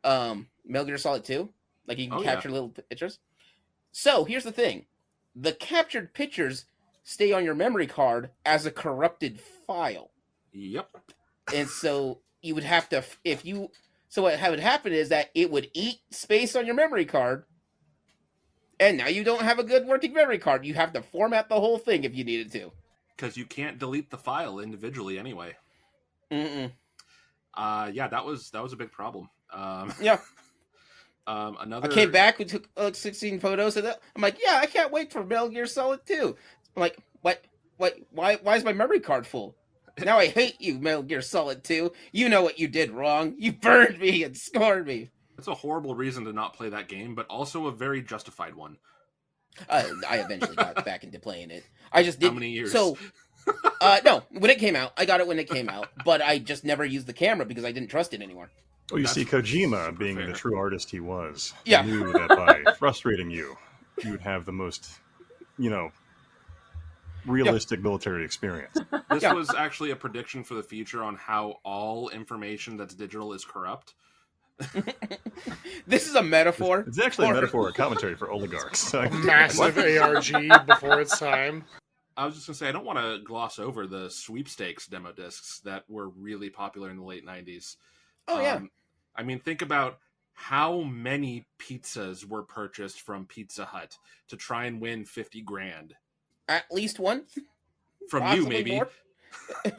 Metal Gear Solid 2. Like you can capture little pictures. So here's the thing. The captured pictures stay on your memory card as a corrupted file. Yep. And so you would have to, so what would happen is that it would eat space on your memory card, and now you don't have a good working memory card. You have to format the whole thing if you needed to. Because you can't delete the file individually anyway. Mm-mm. Yeah, that was a big problem. Yeah. Another. I came back, we took 16 photos of that. I'm like, yeah, I can't wait for Metal Gear Solid 2. I'm like, what? Why is my memory card full? Now I hate you, Metal Gear Solid 2. You know what you did wrong. You burned me and scorned me. It's a horrible reason to not play that game, but also a very justified one. I eventually got back into playing it. I just didn't. How many years? So, no, when it came out, I got it when it came out, but I just never used the camera because I didn't trust it anymore. Well, you see, Kojima, being the true artist he was, Yeah. knew that by frustrating you, you would have the most, realistic military experience. This was actually a prediction for the future on how all information that's digital is corrupt. This is a metaphor. It's actually a metaphor, a commentary for oligarchs. Massive ARG before its time. I was just going to say, I don't want to gloss over the sweepstakes demo discs that were really popular in the late 90s. Oh, yeah. I mean, think about how many pizzas were purchased from Pizza Hut to try and win 50 grand. At least one. From Possibly you, maybe. More.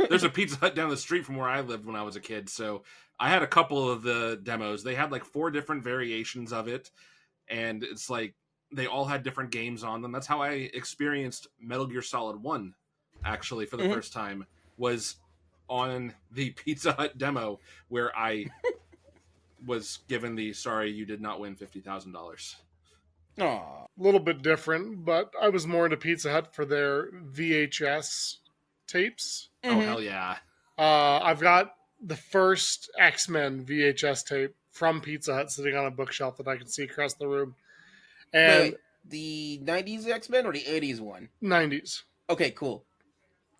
There's a Pizza Hut down the street from where I lived when I was a kid, so I had a couple of the demos. They had like 4 different variations of it, and it's like they all had different games on them. That's how I experienced Metal Gear Solid 1, actually, for the first time, was on the Pizza Hut demo, where I was given the, sorry, you did not win $50,000. Aw. A little bit different, but I was more into Pizza Hut for their VHS tapes. Oh, hell yeah. I've got the first X-Men VHS tape from Pizza Hut sitting on a bookshelf that I can see across the room. And Wait, the 90s X-Men or the 80s one? 90s. Okay, cool.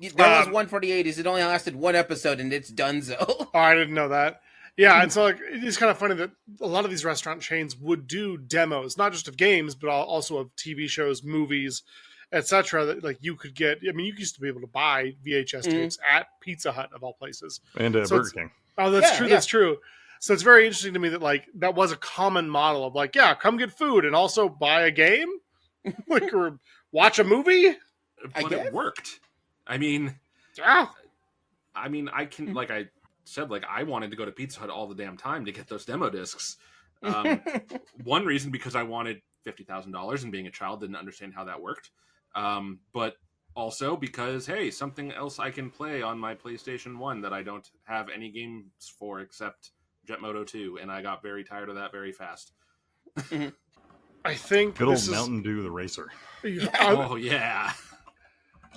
There was one for the 80s. It only lasted one episode, and it's donezo. Oh, I didn't know that. Yeah, and so like it's kind of funny that a lot of these restaurant chains would do demos, not just of games, but also of TV shows, movies, etc. That like you could get. I mean, you used to be able to buy VHS tapes at Pizza Hut of all places, And So Burger King. Oh, that's Yeah, true. yeah. That's true. So it's very interesting to me that like that was a common model of like, yeah, come get food and also buy a game, like or watch a movie. But guess. it worked. I mean, Yeah. I can, like I said, like I wanted to go to Pizza Hut all the damn time to get those demo discs. One reason because I wanted $50,000, and being a child didn't understand how that worked. But also because, hey, something else I can play on my PlayStation 1 that I don't have any games for except Jet Moto 2, and I got very tired of that very fast. I think Good old this is. Mountain Dew, the racer. Oh, yeah.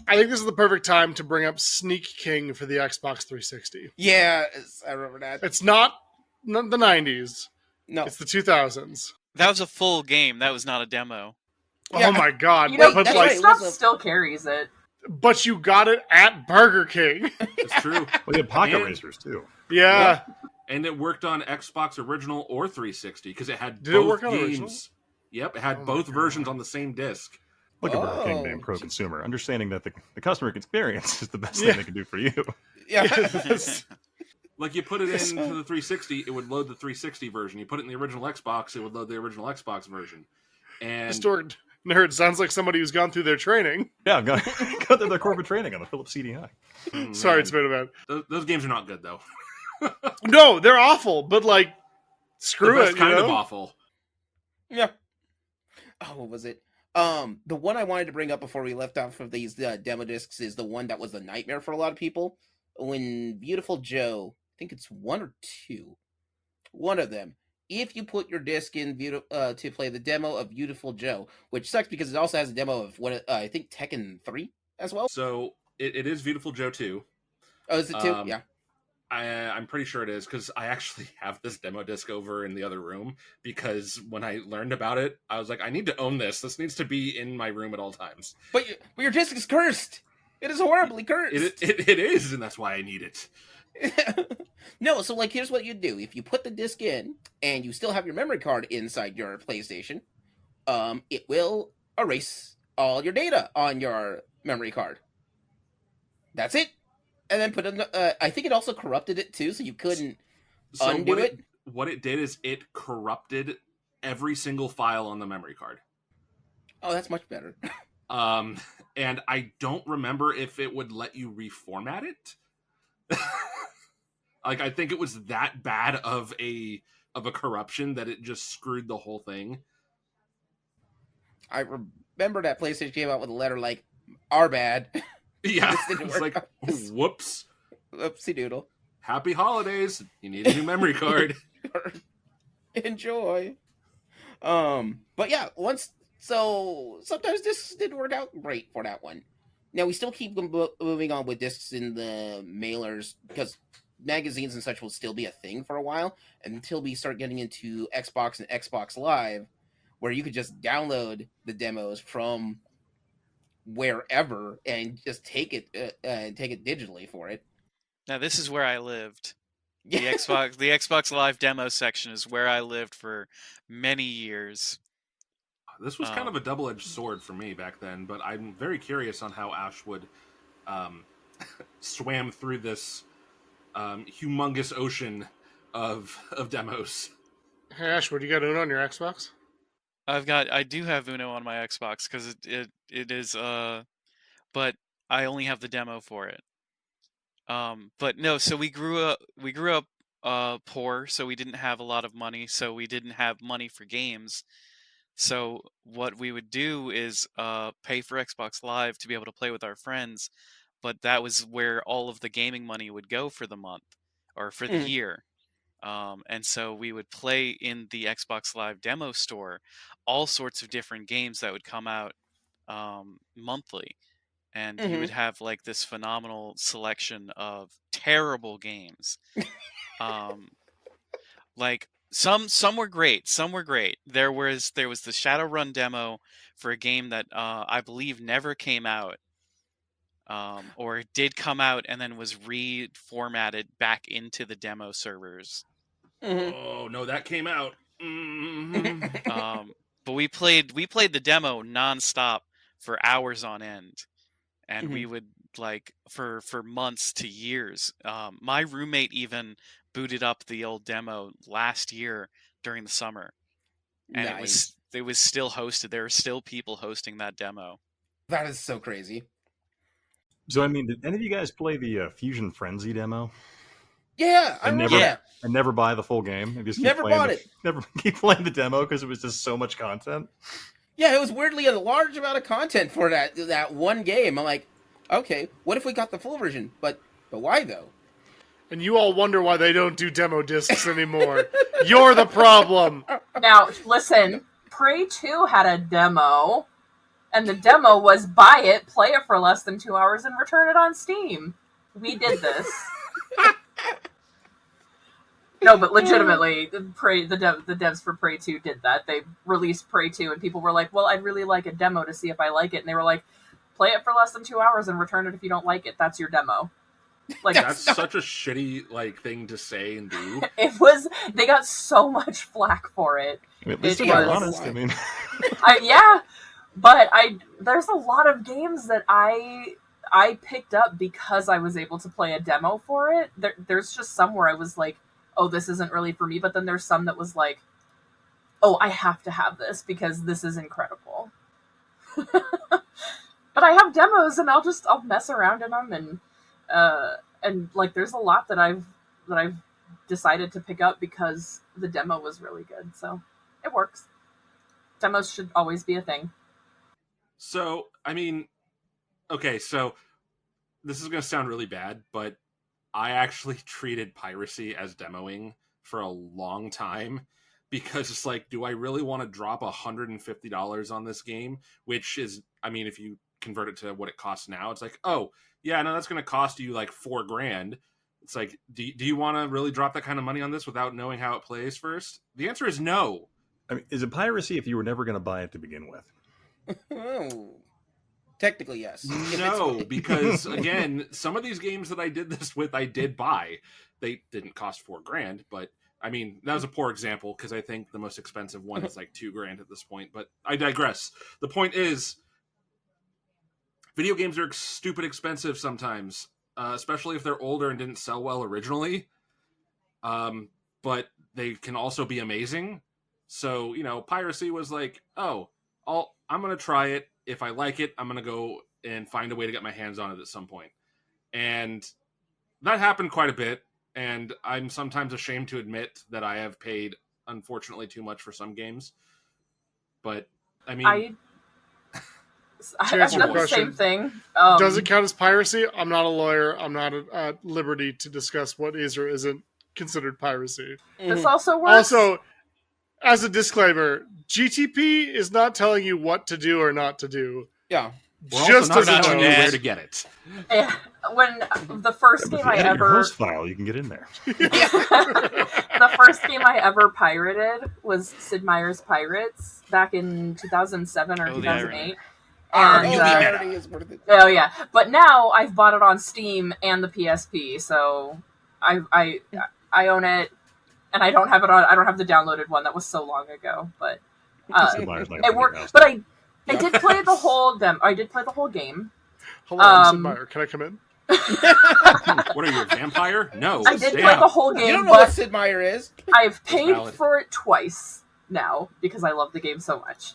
I think this is the perfect time to bring up Sneak King for the Xbox 360. Yeah, I remember that. It's not the 90s. No. It's the 2000s. That was a full game. That was not a demo. Yeah. Oh my god! You know, but that's like, right. stuff It was a- still carries it. but you got it at Burger King. It's true. Well, you had pocket And- racers, too. Yeah. And it worked on Xbox Original or 360 because it had Did it both work on games. Original? Yep, it had Oh my both God. versions on the same disc. Look at Burger King Oh. being pro-consumer, understanding that the customer experience is the best Yeah. thing they can do for you. Yeah. Yes. Like you put it into the 360, it would load the 360 version. You put it in the original Xbox, it would load the original Xbox version. And Just ordered Nerd sounds like somebody who's gone through their training. Yeah, I've got their corporate training on the Philips CDI. Sorry, it's been bad. Those games are not good though. No, they're awful, but like, screw The best it. kind you of know? awful. Yeah. Oh, what was it? The one I wanted to bring up before we left off of these demo discs is the one that was the nightmare for a lot of people. When Beautiful Joe, I think it's 1 or 2, one of them. If you put your disc in to play the demo of Beautiful Joe, which sucks because it also has a demo of I think Tekken 3 as well. So it is Beautiful Joe 2. Oh, is it 2? Yeah. I'm pretty sure it is because I actually have this demo disc over in the other room because when I learned about it, I was like, I need to own this. This needs to be in my room at all times. But your disc is cursed. It is horribly cursed. It is, and that's why I need it. No, so like here's what you do. If you put the disc in and you still have your memory card inside your PlayStation, it will erase all your data on your memory card. That's it. And then put in I think it also corrupted it too, so you couldn't undo it. What it did is it corrupted every single file on the memory card. Oh, that's much better. And I don't remember if it would let you reformat it. Like, I think it was that bad of a corruption that it just screwed the whole thing. I remember that PlayStation came out with a letter like, "Our bad." Yeah, This didn't it's work like, out. whoops. Oopsie doodle. Happy holidays. You need a new memory card. Enjoy. But yeah, sometimes discs didn't work out great for that one. Now we still keep moving on with discs in the mailers because magazines and such will still be a thing for a while until we start getting into Xbox and Xbox Live, where you could just download the demos from wherever and just take it digitally for it. Now this is where I lived. The Yeah. Xbox Live demo section is where I lived for many years. This was kind of a double-edged sword for me back then, but I'm very curious on how Ashwood swam through this humongous ocean of demos. Hey, Ashwood, you got Uno on your Xbox? I do have Uno on my Xbox because it is but I only have the demo for it. But no, so we grew up poor, so we didn't have a lot of money, so we didn't have money for games. So what we would do is pay for Xbox Live to be able to play with our friends, but that was where all of the gaming money would go for the month or for the year. And so we would play in the Xbox Live demo store all sorts of different games that would come out monthly. And you would have like this phenomenal selection of terrible games. Like some were great, some were great. There was the Shadowrun demo for a game that I believe never came out. Or it did come out and then was reformatted back into the demo servers. Oh no, that came out. But we played the demo nonstop for hours on end, and we would like for months to years. My roommate even booted up the old demo last year during the summer, and Nice. it was still hosted. There are still people hosting that demo. That is so crazy. So, I mean, did any of you guys play the Fusion Frenzy demo? Yeah, I And remember never, that. and never buy the full game? And just keep Never playing bought it. Never keep playing the demo because it was just so much content? Yeah, it was weirdly a large amount of content for that one game. I'm like, okay, what if we got the full version? But why though? And you all wonder why they don't do demo discs anymore. You're the problem. Now, listen, Prey 2 had a demo, and the demo was buy it, play it for less than 2 hours, and return it on Steam. We did this. No, but legitimately, the devs for Prey 2 did that. They released Prey 2, and people were like, well, I'd really like a demo to see if I like it. And they were like, play it for less than 2 hours and return it if you don't like it. That's your demo. Like, That's such a shitty thing to say and do. They got so much flack for it. I mean, at least It they're was- honest. I mean, Yeah, but there's a lot of games that I picked up because I was able to play a demo for it. There's just some where I was like, oh, this isn't really for me, but then there's some that was like, oh, I have to have this because this is incredible. But I have demos, and I'll mess around in them, and like there's a lot that I've decided to pick up because the demo was really good. So it works. Demos should always be a thing. So, I mean, okay, so this is going to sound really bad, but I actually treated piracy as demoing for a long time because it's like, do I really want to drop $150 on this game? Which is, I mean, if you convert it to what it costs now, it's like, oh, yeah, no, that's going to cost you like $4,000. It's like, do you want to really drop that kind of money on this without knowing how it plays first? The answer is no. I mean, is it piracy if you were never going to buy it to begin with? Oh. Technically, yes. No, because again, some of these games that I did this with, I did buy. They didn't cost $4,000, but I mean, that was a poor example because I think the most expensive one is like $2,000 at this point. But I digress. The point is, video games are stupid expensive sometimes, especially if they're older and didn't sell well originally. But they can also be amazing. So, you know, piracy was like, oh, I'm going to try it. If I like it, I'm going to go and find a way to get my hands on it at some point. And that happened quite a bit. And I'm sometimes ashamed to admit that I have paid, unfortunately, too much for some games. But, I mean... I've answer done your the same question, thing. Does it count as piracy? I'm not a lawyer. I'm not at liberty to discuss what is or isn't considered piracy. This also works. Also, as a disclaimer, GTP is not telling you what to do or not to do. Yeah. We're Just also as not a telling you note. where to get it. Yeah, when the first If game you I edit your ever host file, you can get in there. the first game I ever pirated was Sid Meier's Pirates back in 2007 or Oh, the 2008. And, And the irony is worth it. oh yeah, but now I've bought it on Steam and the PSP, so I own it, and I don't have the downloaded one that was so long ago, but Sid Meier's not it gonna be worked. fast. But I did play the whole I did play the whole game. Hello, I'm Sid Meier. Can I come in? What are you, a vampire? No. I did stay play out. the whole game, You don't know what but Sid Meier is. I've paid valid. for it twice now because I love the game so much.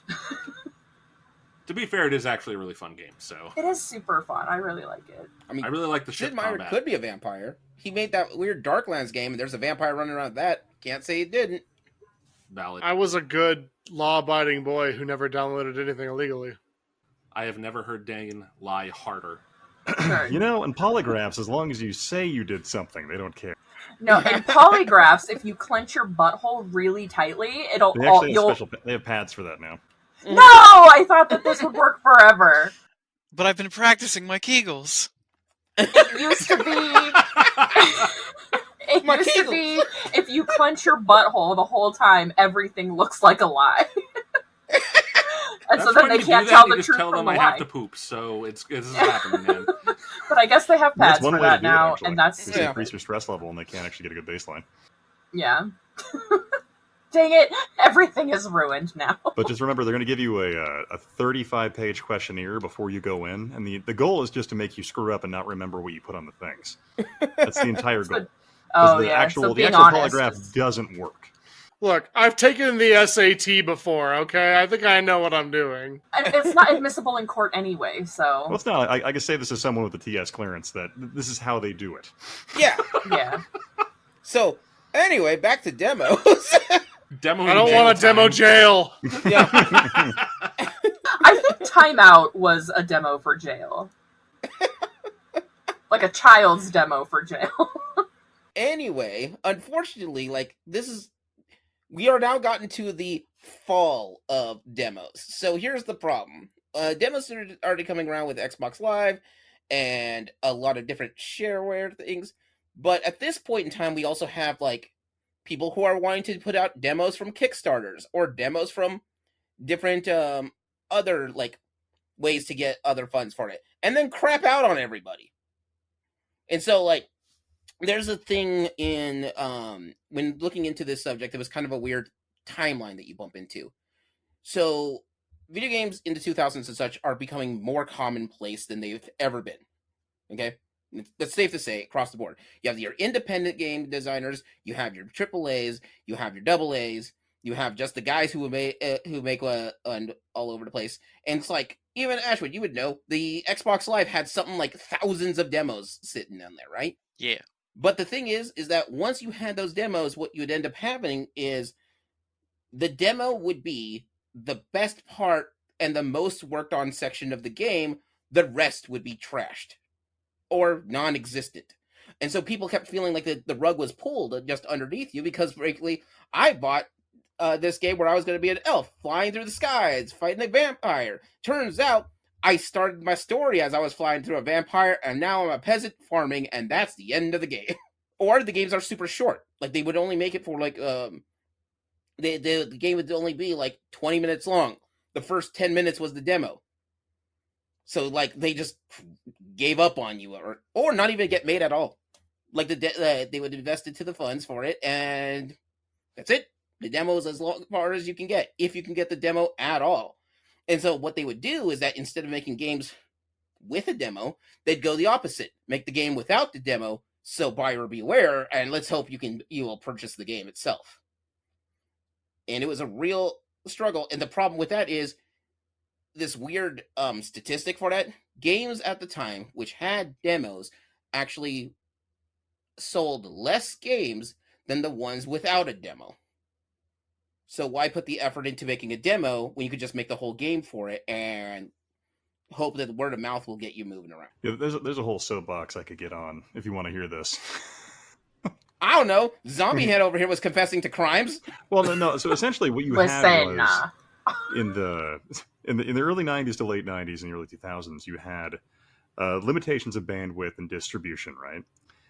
To be fair, it is actually a really fun game, so... It is super fun. I really like it. I mean, I really like the ship Sid Meier combat. could be a vampire. He made that weird Darklands game, and there's a vampire running around that. Can't say he didn't. Valid. I was a good, law-abiding boy who never downloaded anything illegally. I have never heard Dane lie harder. Sure. You know, in polygraphs, as long as you say you did something, they don't care. No, in polygraphs, if you clench your butthole really tightly, it'll They actually have you'll. they have pads for that now. No, I thought that this would work forever. But I've been practicing my Kegels. It used to be. It My used to be if you clench your butthole the whole time, everything looks like a lie. And so That's then when they you can't do that, tell you the just truth tell from them the I lie. have to poop, so this is happening, man. But I guess they have That's pads one for way to that do it, now, actually. and that's Just increase your stress level, and they can't actually get a good baseline. yeah. Dang it! Everything is ruined now. But just remember, they're going to give you a 35-page questionnaire before you go in, and the goal is just to make you screw up and not remember what you put on the things. That's the entire goal. Oh the yeah, actual, so the being actual honest polygraph is- doesn't work. Look, I've taken the SAT before, okay? I think I know what I'm doing. It's not admissible in court anyway, so Well, it's not. I can say this as someone with a TS clearance that this is how they do it. Yeah. yeah. So, anyway, back to demos. Demo I don't want to demo jail. Yeah. I think Timeout was a demo for jail. Like a child's demo for jail. Anyway, unfortunately, we are now gotten to the fall of demos. So here's the problem. Demos are already coming around with Xbox Live and a lot of different shareware things. But at this point in time, we also have, people who are wanting to put out demos from Kickstarters or demos from different, other, ways to get other funds for it. And then crap out on everybody. And so, there's a thing in when looking into this subject, it was kind of a weird timeline that you bump into. So video games in the 2000s and such are becoming more commonplace than they've ever been. Okay? That's safe to say across the board. You have your independent game designers, you have your AAAs, you have your AAs, You have just the guys who make and all over the place, and it's like even Ashwood, you would know the Xbox Live had something like thousands of demos sitting down there, right? Yeah. But the thing is that once you had those demos, what you'd end up having is the demo would be the best part and the most worked on section of the game. The rest would be trashed or non-existent. And so people kept feeling like the rug was pulled just underneath you because, frankly, I bought this game where I was going to be an elf flying through the skies, fighting a vampire. Turns out I started my story as I was flying through a vampire, and now I'm a peasant farming, and that's the end of the game. Or the games are super short. Like, they would only make it for, like, the game would only be, like, 20 minutes long. The first 10 minutes was the demo. So, like, they just gave up on you, or not even get made at all. Like, they would invest into the funds for it, and that's it. The demo is as far as you can get, if you can get the demo at all. And so what they would do is that instead of making games with a demo, they'd go the opposite. Make the game without the demo, so buyer beware, and let's hope you will purchase the game itself. And it was a real struggle. And the problem with that is this weird statistic for that. Games at the time, which had demos, actually sold less games than the ones without a demo. So why put the effort into making a demo when you could just make the whole game for it and hope that the word of mouth will get you moving around? Yeah, there's a whole soapbox I could get on if you want to hear this. I don't know. Zombiehand over here was confessing to crimes. Well, no. So essentially, what you Was had saying, was nah. in the early '90s to late '90s and the early 2000s, you had limitations of bandwidth and distribution, right?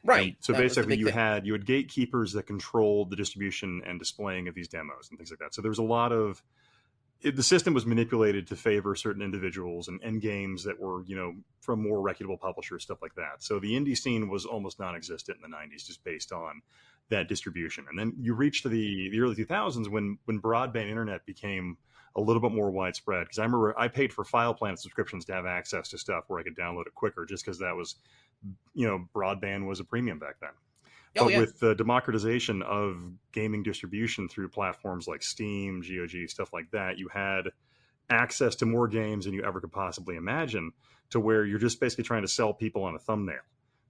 Right. And so That was the basically, big thing. you had gatekeepers that controlled the distribution and displaying of these demos and things like that. So there was a lot of the system was manipulated to favor certain individuals and end games that were, from more reputable publishers, stuff like that. So the indie scene was almost non-existent in the 90s, just based on that distribution. And then you reach to the early 2000s when broadband internet became a little bit more widespread. Because I remember I paid for file plan subscriptions to have access to stuff where I could download it quicker, just because that was, broadband was a premium back then. Oh, But yeah. with the democratization of gaming distribution through platforms like Steam, GOG, stuff like that, you had access to more games than you ever could possibly imagine, to where you're just basically trying to sell people on a thumbnail.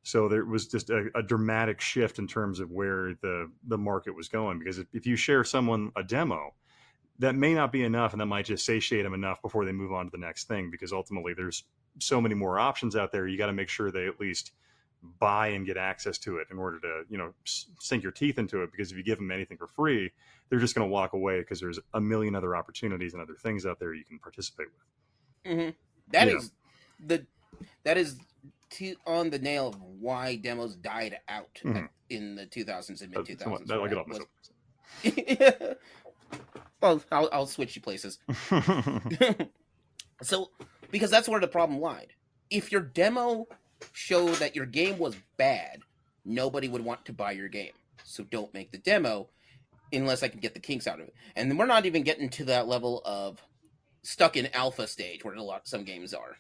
So there was just a dramatic shift in terms of where the market was going. Because if you share someone a demo, that may not be enough, and that might just satiate them enough before they move on to the next thing. Because ultimately, there's so many more options out there. You got to make sure they at least buy and get access to it in order to sink your teeth into it. Because if you give them anything for free, they're just going to walk away, because there's a million other opportunities and other things out there you can participate with. Mm-hmm. That is on the nail of why demos died out in the 2000s and mid 2000s. I'll get off myself. Well, I'll switch you places. So, because that's where the problem lied. If your demo showed that your game was bad, nobody would want to buy your game. So don't make the demo unless I can get the kinks out of it. And then we're not even getting to that level of stuck in alpha stage where some games are.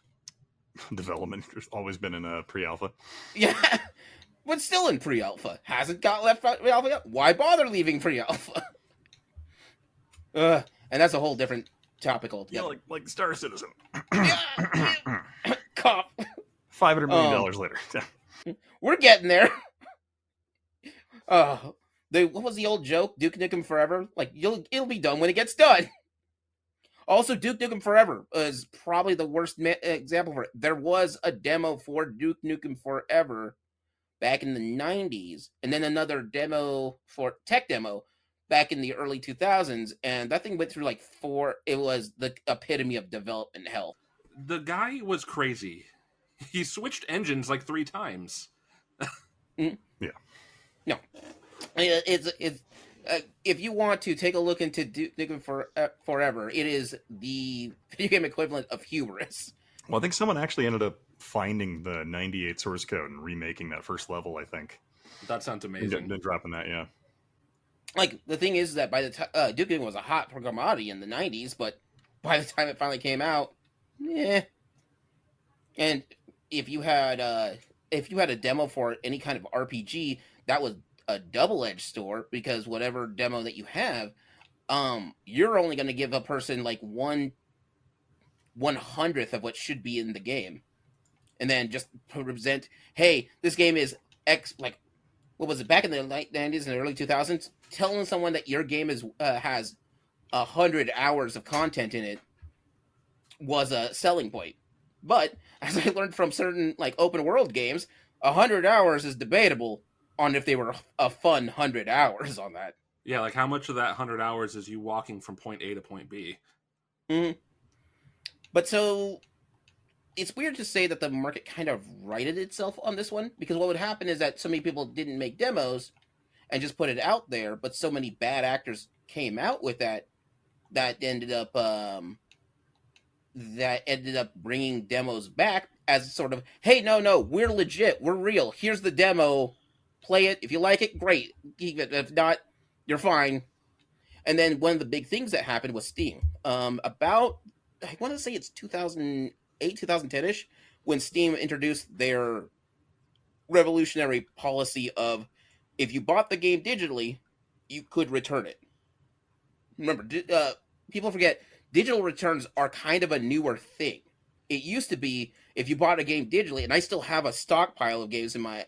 Development has always been in a pre-alpha. Yeah, but still in pre-alpha. Hasn't got left alpha yet. Why bother leaving pre-alpha? And that's a whole different topic altogether. Yeah, like Star Citizen. Cop. $500 million later. We're getting there. What was the old joke? Duke Nukem Forever? Like, it'll be done when it gets done. Also, Duke Nukem Forever is probably the worst example for it. There was a demo for Duke Nukem Forever back in the 90s, and then another demo for tech demo back in the early 2000s, and that thing went through like it was the epitome of development hell. The guy was crazy. He switched engines like 3 times. Mm-hmm. Yeah. No. It's if you want to take a look into Duke Nukem Forever, it is the video game equivalent of hubris. Well, I think someone actually ended up finding the 98 source code and remaking that first level, I think. That sounds amazing. And dropping that, yeah. Like, the thing is that by the time Duke Nukem was a hot commodity in the 90s, but by the time it finally came out, And if you had a demo for any kind of RPG, that was a double-edged sword, because whatever demo that you have you're only going to give a person like 1/100th of what should be in the game, and then just present, hey, this game is X. Like, what was it back in the late 90s and the early 2000s? Telling someone that your game has 100 hours of content in it was a selling point. But as I learned from certain like open world games, 100 hours is debatable on if they were a fun 100 hours on that. Yeah, like how much of that 100 hours is you walking from point A to point B? Mm-hmm. But so it's weird to say that the market kind of righted itself on this one, because what would happen is that so many people didn't make demos and just put it out there, but so many bad actors came out with that ended up bringing demos back as sort of, hey, no, we're legit, we're real. Here's the demo, play it. If you like it, great. If not, you're fine. And then one of the big things that happened was Steam. About, I want to say it's 2008, 2010-ish, when Steam introduced their revolutionary policy of, if you bought the game digitally, you could return it. Remember, people forget, digital returns are kind of a newer thing. It used to be, if you bought a game digitally, and I still have a stockpile of games I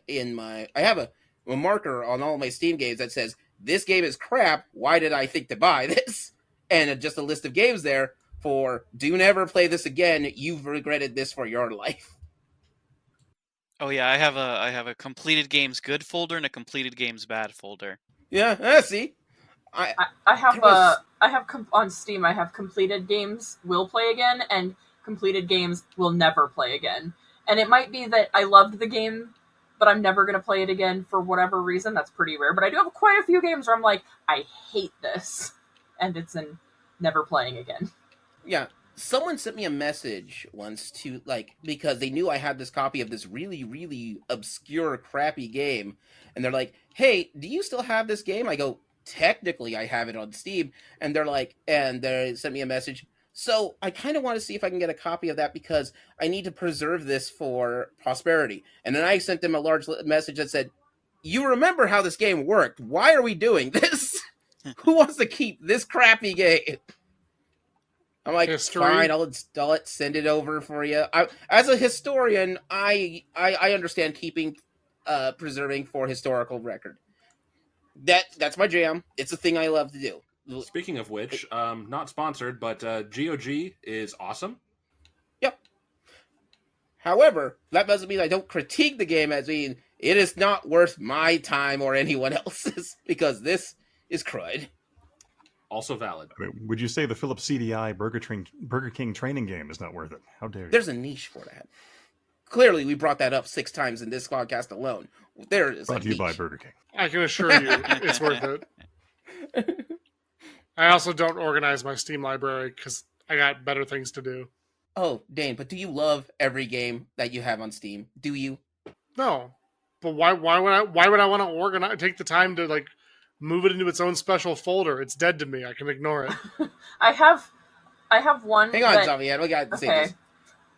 have a marker on all my Steam games that says, this game is crap, why did I think to buy this? And just a list of games there for, do never play this again, you've regretted this for your life. Oh yeah, I have a completed games good folder and a completed games bad folder. Yeah, see? I have on Steam, I have completed games will play again and completed games will never play again. And it might be that I loved the game, but I'm never going to play it again for whatever reason. That's pretty rare. But I do have quite a few games where I'm like, I hate this. And it's in never playing again. Yeah. Someone sent me a message once to, like, because they knew I had this copy of this really, really obscure, crappy game. And they're like, hey, do you still have this game? I go, technically I have it on Steam. And they're like, and they sent me a message. So I kind of want to see if I can get a copy of that because I need to preserve this for prosperity. And then I sent them a large message that said, you remember how this game worked. Why are we doing this? Who wants to keep this crappy game? I'm like, History. Fine, I'll install it, send it over for you. As a historian, I understand keeping, preserving for historical record. That's my jam. It's a thing I love to do. Speaking of which, not sponsored, but GOG is awesome. Yep. However, that doesn't mean I don't critique the game as being, it is not worth my time or anyone else's, because this is crud. Also valid. I mean, would you say the Philips CDI Burger King training game is not worth it? How dare you? There's a niche for that. Clearly, we brought that up 6 times in this podcast alone. There is Brought a to you by niche. Burger King. I can assure you it's worth it. I also don't organize my Steam library because I got better things to do. Oh, Dane, but do you love every game that you have on Steam? Do you? No, but why would I want to organize? Take the time to like move it into its own special folder. It's dead to me. I can ignore it. I have one. Hang on, that, Zombiehand. We got to say okay. this.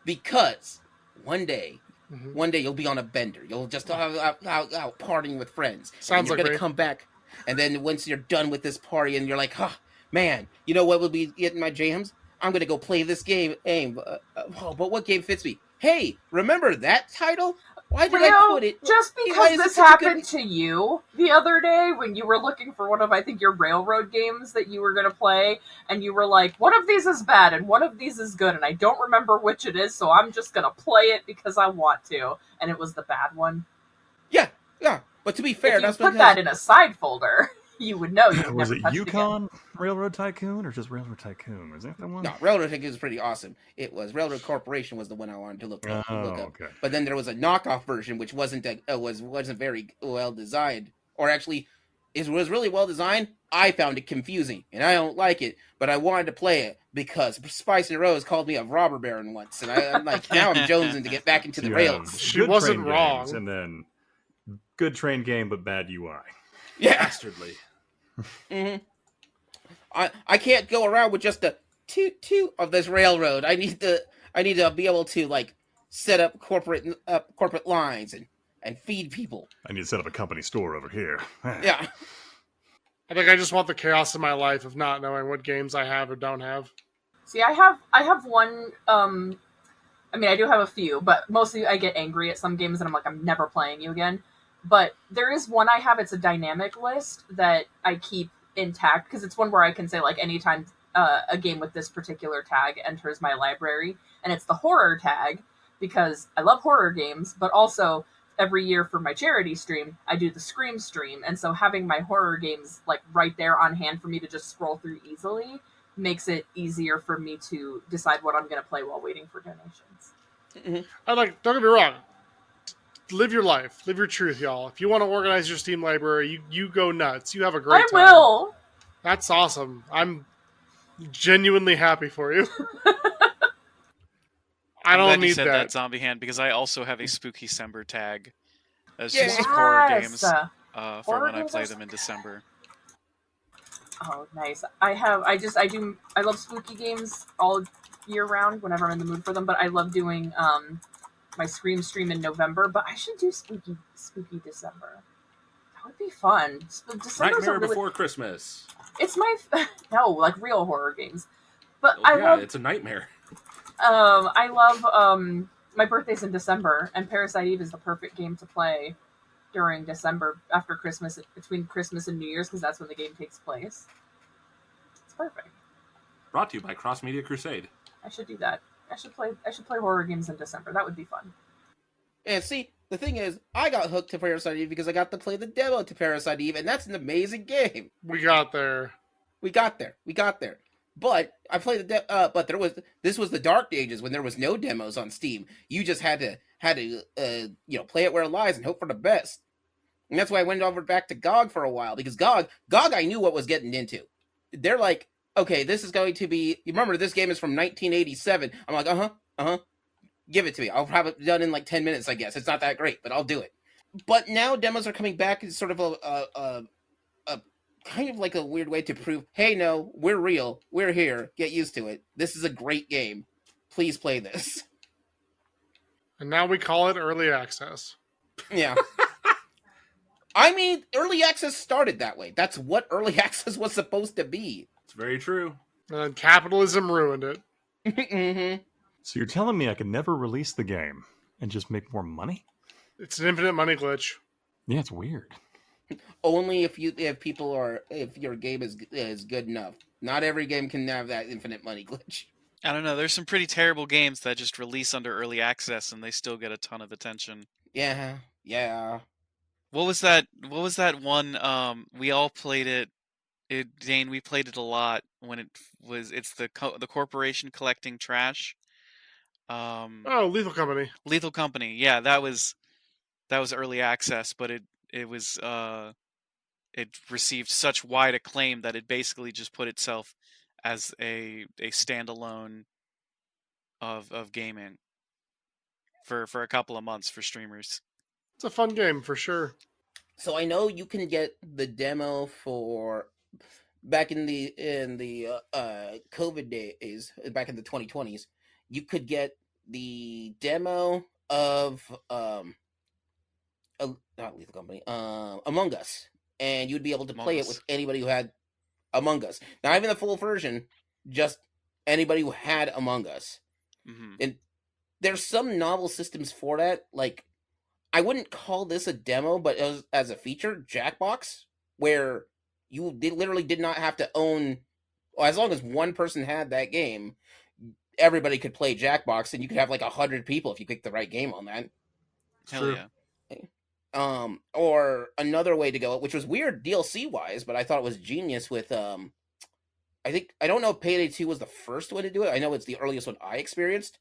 Because one day Mhm. you'll be on a bender. You'll just out partying with friends. Sounds and like you're gonna me. come back, and then once you're done with this party, and you're like, "Huh, man, you know what would be in my jams? I'm gonna go play this game. But what game fits me? Hey, remember that title? Why did I put it? Just Why because is it this such a happened good- to you the other day when you were looking for one of, I think, your railroad games that you were going to play, and you were like, one of these is bad and one of these is good, and I don't remember which it is, so I'm just going to play it because I want to. And it was the bad one. Yeah. But to be fair, If you that's put because that in a side folder, you would know. You Was never it touched Yukon Railroad Tycoon or just Railroad Tycoon? Was that the one? no, Railroad Tycoon is pretty awesome. It was Railroad Corporation was the one I wanted to look up. Okay. But then there was a knockoff version which wasn't very well designed, or actually, it was really well designed. I found it confusing, and I don't like it. But I wanted to play it because Spicy Rose called me a robber baron once, and I'm like, now I'm jonesing to get back into the So you rails. have She good wasn't train wrong. games, and then good train game but bad UI. Yeah. Dastardly. hmm I can't go around with just the toot of this railroad. I need to be able to like set up corporate lines and feed people. I need to set up a company store over here. Yeah. I think I just want the chaos in my life of not knowing what games I have or don't have. See, I have one. I mean, I do have a few, but mostly I get angry at some games and I'm like, I'm never playing you again. But there is one I have. It's a dynamic list that I keep intact because it's one where I can say like anytime a game with this particular tag enters my library, and it's the horror tag because I love horror games, but also every year for my charity stream, I do the Scream stream, and so having my horror games like right there on hand for me to just scroll through easily makes it easier for me to decide what I'm going to play while waiting for donations. I like. Don't get me wrong. Live your life, live your truth, y'all. If you want to organize your Steam library, you go nuts. You have a great time. I will. That's awesome. I'm genuinely happy for you. I I'm don't glad you need said that. Zombie Hand because I also have a Spooky December tag as Yes. just horror games Yes. for Horror when I games play are them in December. Oh, nice. I love spooky games all year round whenever I'm in the mood for them, but I love doing my Scream stream in November, but I should do spooky December. That would be fun. December's Nightmare a really, Before Christmas. it's my no, like real horror games. But Oh, I yeah, love it's a nightmare. I love my birthday's in December, and Parasite Eve is the perfect game to play during December after Christmas, between Christmas and New Year's, because that's when the game takes place. It's perfect. Brought to you by Cross Media Crusade. I should do that. I should play horror games in December. That would be fun. And see, the thing is, I got hooked to Parasite Eve because I got to play the demo to Parasite Eve, and that's an amazing game. We got there. We got there. But I played but this was the dark ages when there was no demos on Steam. You just had to play it where it lies and hope for the best. And that's why I went over back to GOG for a while, because GOG I knew what was getting into. They're like, okay, this is going to be, you remember this game is from 1987. I'm like, give it to me. I'll have it done in like 10 minutes, I guess. It's not that great, but I'll do it. But now demos are coming back as sort of a kind of like a weird way to prove, hey, no, we're real. We're here. Get used to it. This is a great game. Please play this. And now we call it early access. Yeah. I mean, early access started that way. That's what early access was supposed to be. It's very true. And then capitalism ruined it. Mm-hmm. So you're telling me I could never release the game and just make more money? It's an infinite money glitch. Yeah, it's weird. Only if your game is good enough. Not every game can have that infinite money glitch. I don't know. There's some pretty terrible games that just release under early access and they still get a ton of attention. Yeah. What was that one? We all played it. Dane, we played it a lot when it's the corporation collecting trash. Lethal Company. Lethal Company. Yeah, that was early access, but it received such wide acclaim that it basically just put itself as a standalone of gaming for a couple of months for streamers. It's a fun game for sure. So I know you can get the demo for back in the COVID days, back in the 2020s. You could get the demo of not Lethal Company, Among Us, and you'd be able to play it with anybody who had Among Us. Not even the full version, just anybody who had Among Us. Mm-hmm. And there's some novel systems for that. Like, I wouldn't call this a demo, but as a feature, Jackbox, where you literally did not have to own. Well, as long as one person had that game, everybody could play Jackbox, and you could have like 100 people if you picked the right game on that. Hell yeah. Or another way to go, which was weird DLC wise, but I thought it was genius with I don't know if Payday 2 was the first one to do it. I know it's the earliest one I experienced.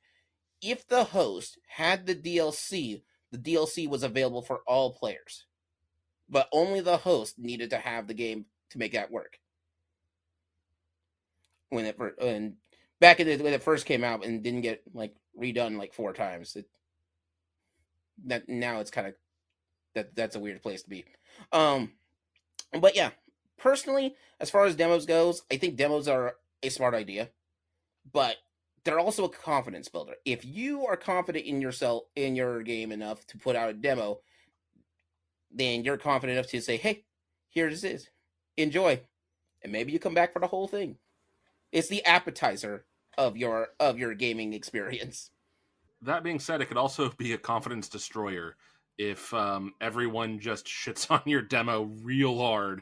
If the host had the DLC was available for all players. But only the host needed to have the game to make that work. When it first came out and didn't get like redone like 4 times. Now it's kind of that's a weird place to be. But yeah, personally, as far as demos goes, I think demos are a smart idea, but they're also a confidence builder. If you are confident in yourself, in your game enough to put out a demo, then you're confident enough to say, hey, here this is. enjoy, and maybe you come back for the whole thing. It's the appetizer of your gaming experience. That being said, it could also be a confidence destroyer if everyone just shits on your demo real hard.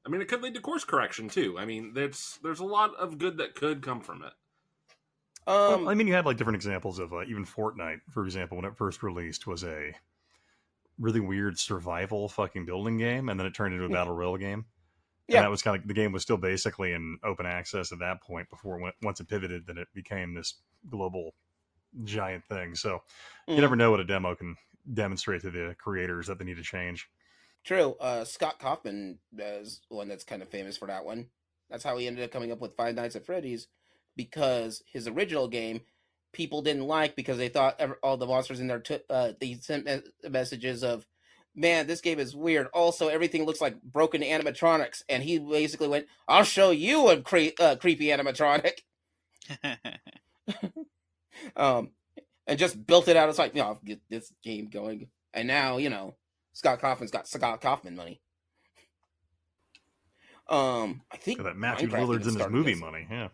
I mean, it could lead to course correction too. I mean, there's a lot of good that could come from it. Well, I mean, you had like different examples of even Fortnite, for example, when it first released, was a really weird survival fucking building game, and then it turned into a battle royale game. Yeah. And that was kind of, the game was still basically in open access at that point before once it pivoted, then it became this global giant thing. So you never know what a demo can demonstrate to the creators that they need to change. True. Scott Kaufman is one that's kind of famous for that one. That's how he ended up coming up with Five Nights at Freddy's, because his original game people didn't like because they thought all the monsters in there they sent messages of, man, this game is weird. Also, everything looks like broken animatronics. And he basically went, I'll show you a creepy animatronic. And just built it out. It's like, I'll get this game going. And now, Scott Kaufman's got Scott Kaufman money. I think that Matthew Minecraft Lillard's in his started movie this. money. Yeah.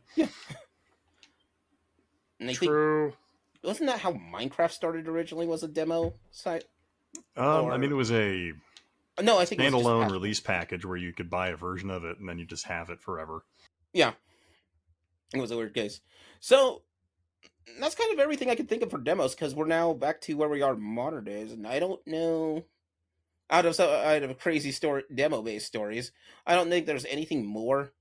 And I True. think, wasn't that how Minecraft started originally? Was a demo site? I mean, it was a No, I think it was standalone just release package where you could buy a version of it and then you just have it forever. Yeah, it was a weird case. So that's kind of everything I could think of for demos, because we're now back to where we are in modern days, and I don't know. Out of crazy demo-based stories, I don't think there's anything more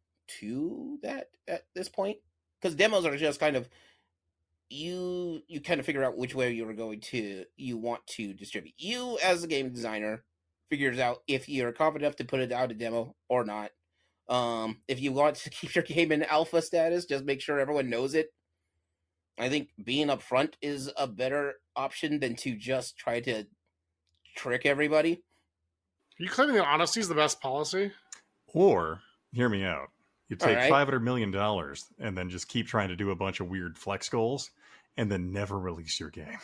to that at this point, because demos are just kind of you kind of figure out which way you want to distribute. You, as a game designer, figures out if you're confident enough to put it out a demo or not. If you want to keep your game in alpha status, just make sure everyone knows it. I think being upfront is a better option than to just try to trick everybody. Are you claiming that honesty is the best policy? Or, hear me out, you take All right. $500 million and then just keep trying to do a bunch of weird flex goals and then never release your game.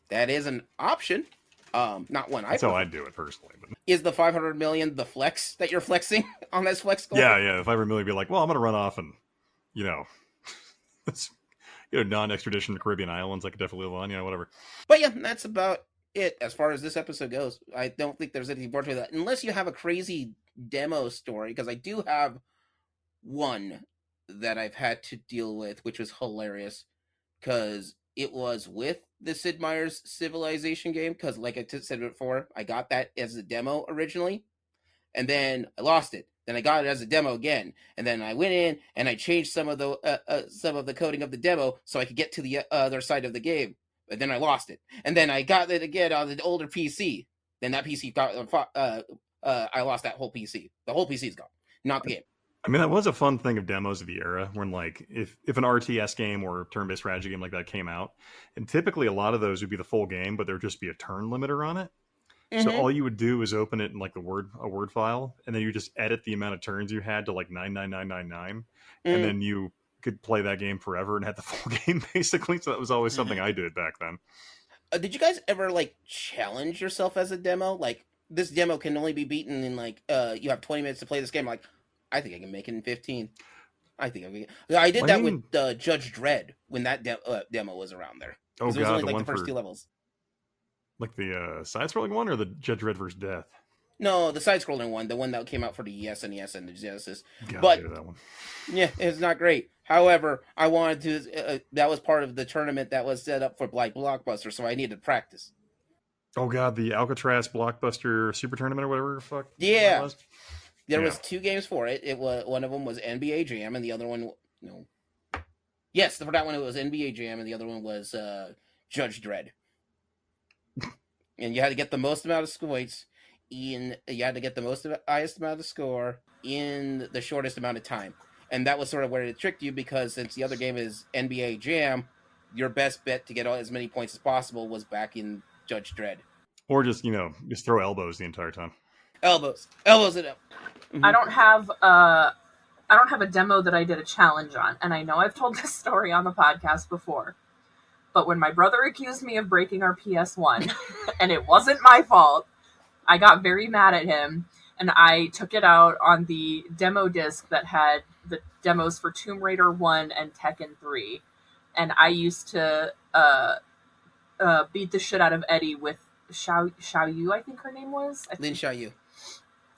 That is an option. Not one That's how I'd do it personally. But Is the 500 million the flex that you're flexing on this flex goal? yeah, if $500 million, be like, well, I'm going to run off and, non-extradition to Caribbean islands, I could definitely live on, whatever. But yeah, that's about it as far as this episode goes. I don't think there's anything more to that, unless you have a crazy demo story, because I do have one that I've had to deal with, which was hilarious, because it was with the Sid Meier's Civilization game, because like I said before, I got that as a demo originally, and then I lost it. Then I got it as a demo again, and then I went in and I changed some of the coding of the demo so I could get to the other side of the game. But then I lost it, and then I got it again on the older PC. Then that PC got I lost that whole PC. The whole PC is gone, not the game. I mean, that was a fun thing of demos of the era, when like if an RTS game or turn-based strategy game like that came out, and typically a lot of those would be the full game, but there would just be a turn limiter on it. So all you would do is open it in like a Word file, and then you just edit the amount of turns you had to like 99999, and then you could play that game forever and had the full game basically. So that was always something I did back then. Did you guys ever like challenge yourself as a demo? Like, this demo can only be beaten in like you have 20 minutes to play this game. Like, I think I can make it in 15. I think I did that with Judge Dredd when that demo was around there. Oh god, it was only the like one the first for 2 levels. like the side-scrolling one, or the Judge Dredd vs. Death? No, the side-scrolling one, the one that came out for the SNES and the Genesis. God, But I hated that one. yeah, it's not great. However, I wanted to. That was part of the tournament that was set up for Black Blockbuster, so I needed practice. Oh god, the Alcatraz Blockbuster Super Tournament or whatever the fuck. Yeah. That was? There was 2 games for it. One of them was NBA Jam, and the other one, Yes, for that one it was NBA Jam, and the other one was Judge Dredd. And you had to get the most amount of points you had to get the highest amount of score in the shortest amount of time. And that was sort of where it tricked you, because since the other game is NBA Jam, your best bet to get as many points as possible was back in Judge Dredd. Or just throw elbows the entire time. Elbows it up. I don't have a demo that I did a challenge on, and I know I've told this story on the podcast before. But when my brother accused me of breaking our PS1, and it wasn't my fault, I got very mad at him, and I took it out on the demo disc that had the demos for Tomb Raider 1 and Tekken 3. And I used to beat the shit out of Eddie with Xiao Yu, I think her name was. Lin Xiaoyu.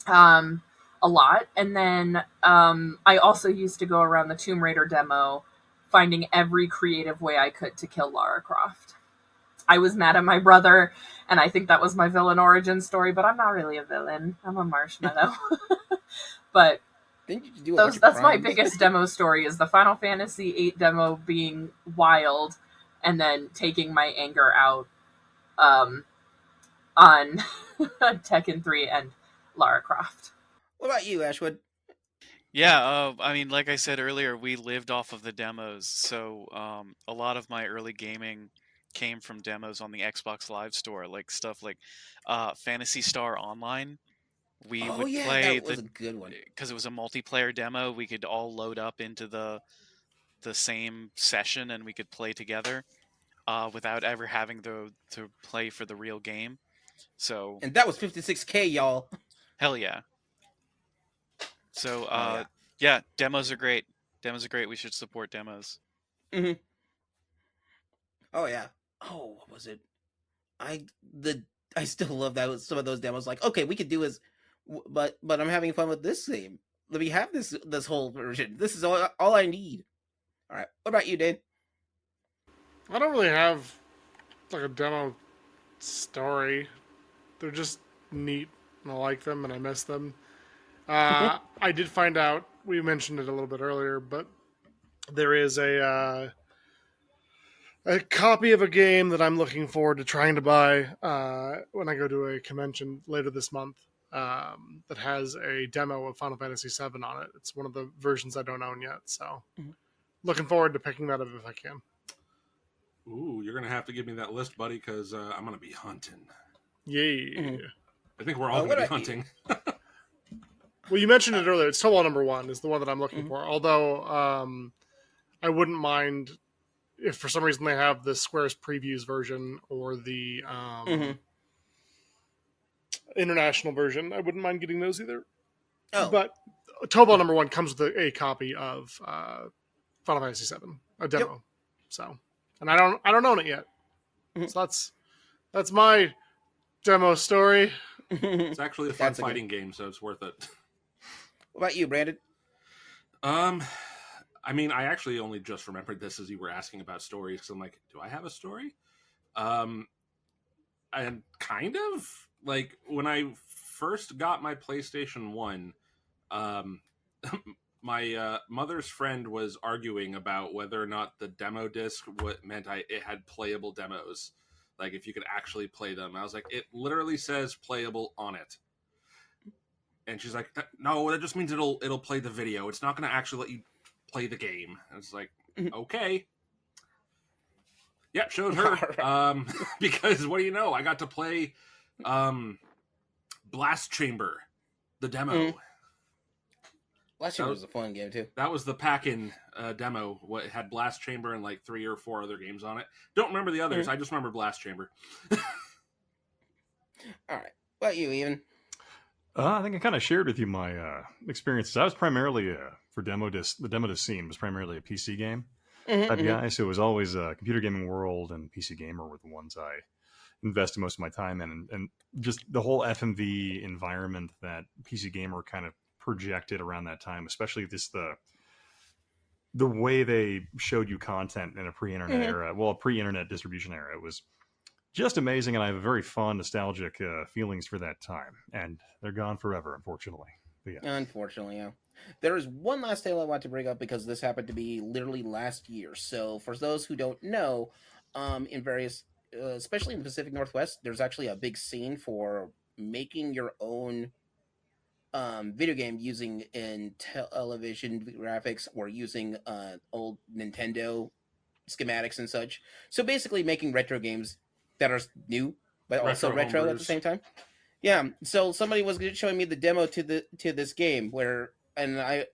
A lot. And then I also used to go around the Tomb Raider demo finding every creative way I could to kill Lara Croft. I was mad at my brother, and I think that was my villain origin story, but I'm not really a villain. I'm a marshmallow. But that's my biggest demo story, is the Final Fantasy VIII demo being wild and then taking my anger out on Tekken 3 and Lara Croft. What about you, Ashwood? Yeah, I mean, like I said earlier, we lived off of the demos, so a lot of my early gaming came from demos on the Xbox Live Store, like stuff like Phantasy Star Online. We would play that was a good one because it was a multiplayer demo. We could all load up into the same session, and we could play together without ever having to play for the real game. So, and that was 56K, y'all. Hell yeah. So, yeah, demos are great. Demos are great. We should support demos. Mm-hmm. Oh yeah. Oh, what was it? I still love that. Some of those demos, like, okay, we could do is, but I'm having fun with this game. Let me have this whole version. This is all I need. All right. What about you, Dane? I don't really have like a demo story. They're just neat, and I like them, and I miss them. I did find out, we mentioned it a little bit earlier, but there is a copy of a game that I'm looking forward to trying to buy when I go to a convention later this month that has a demo of Final Fantasy VII on it. It's one of the versions I don't own yet, so looking forward to picking that up if I can. Ooh, you're going to have to give me that list, buddy, because I'm going to be hunting. Yay. Mm-hmm. I think we're all going to be hunting. Well, you mentioned it earlier. It's Total number 1 is the one that I'm looking for. Although I wouldn't mind if for some reason they have the Square's previews version or the international version. I wouldn't mind getting those either. Oh. But Total number 1 comes with a copy of Final Fantasy VII, a demo. Yep. So, and I don't own it yet. So that's my demo story. It's actually a fun fighting game, so it's worth it. What about you, Brandon? I mean, I actually only just remembered this as you were asking about stories, because I'm like, do I have a story? And kind of, like, when I first got my PlayStation 1, my mother's friend was arguing about whether or not the demo disc meant it had playable demos. Like, if you could actually play them. I was like, it literally says playable on it. And she's like, no, that just means it'll play the video. It's not going to actually let you play the game. And it's like, okay. Yeah, showed her. Because what do you know? I got to play Blast Chamber, the demo. Blast Chamber was a fun game, too. That was the pack-in demo. It had Blast Chamber and like 3 or 4 other games on it. Don't remember the others. I just remember Blast Chamber. All right. What about you, Ian? I think I kind of shared with you my experiences. I was primarily for demo disc. The demo disc scene was primarily a PC game type guy, so it was always Computer Gaming World and PC Gamer were the ones I invested most of my time in, and just the whole FMV environment that PC Gamer kind of projected around that time, especially the way they showed you content in a pre-internet era, well, a pre-internet distribution era. It was just amazing, and I have very fond, nostalgic feelings for that time, and they're gone forever, unfortunately. But yeah. Unfortunately, yeah. There is one last tale I want to bring up because this happened to be literally last year. So for those who don't know, in various, especially in the Pacific Northwest, there's actually a big scene for making your own video game using in television graphics or using old Nintendo schematics and such. So basically making retro games that are new, but also retro at the same time. Yeah. So somebody was showing me the demo to this game and I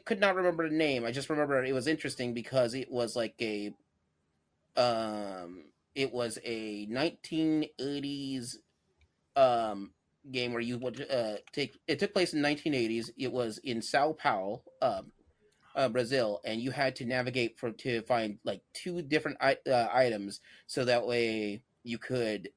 could not remember the name. I just remember it was interesting because it was like it was a 1980s game where you would take. It took place in 1980s. It was in Sao Paulo, Brazil, and you had to navigate to find like two different items, so that way you could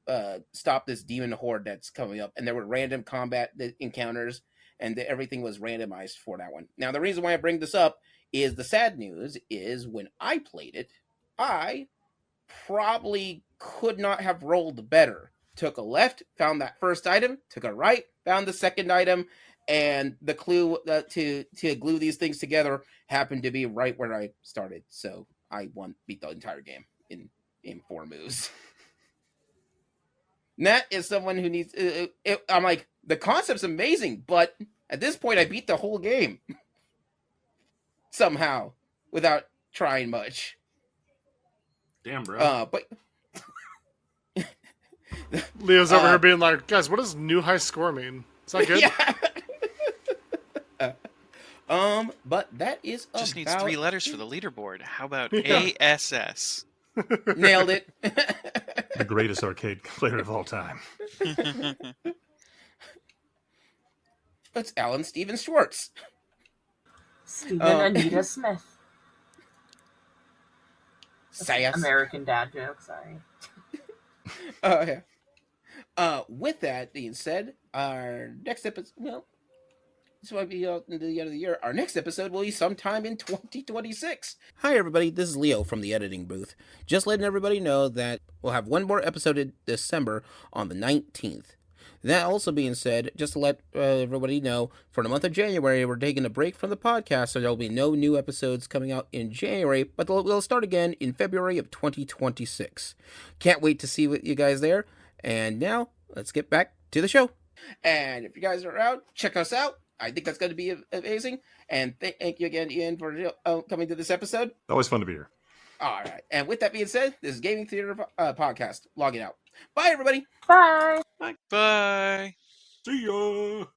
stop this demon horde that's coming up. And there were random combat encounters, and everything was randomized for that one. Now, the reason why I bring this up is the sad news is when I played it, I probably could not have rolled better. Took a left, found that first item, took a right, found the second item, and the clue to glue these things together happened to be right where I started. So I beat the entire game in 4 moves. Nat is someone who needs. I'm like, the concept's amazing, but at this point, I beat the whole game somehow without trying much. Damn, bro. But Leo's over here being like, guys, what does new high score mean? Is that good? Yeah. But that is Just needs 3 letters for the leaderboard. How about Yeah. ASS? Nailed it. The greatest arcade player of all time. It's Alan Steven Schwartz. Stephen Anita Smith. Sass. American dad joke, sorry. Yeah. With that being said, our next episode, well, this might be out into the end of the year. Our next episode will be sometime in 2026. Hi, everybody. This is Leo from the editing booth. Just letting everybody know that we'll have one more episode in December on the 19th. That also being said, just to let everybody know, for the month of January, we're taking a break from the podcast, so there will be no new episodes coming out in January, but we'll start again in February of 2026. Can't wait to see what you guys there. And now, let's get back to the show. And if you guys are out, check us out. I think that's going to be amazing. And thank you again, Ian, for coming to this episode. Always fun to be here. All right. And with that being said, this is Gaming Theater Podcast logging out. Bye, everybody. Bye. Bye. See ya.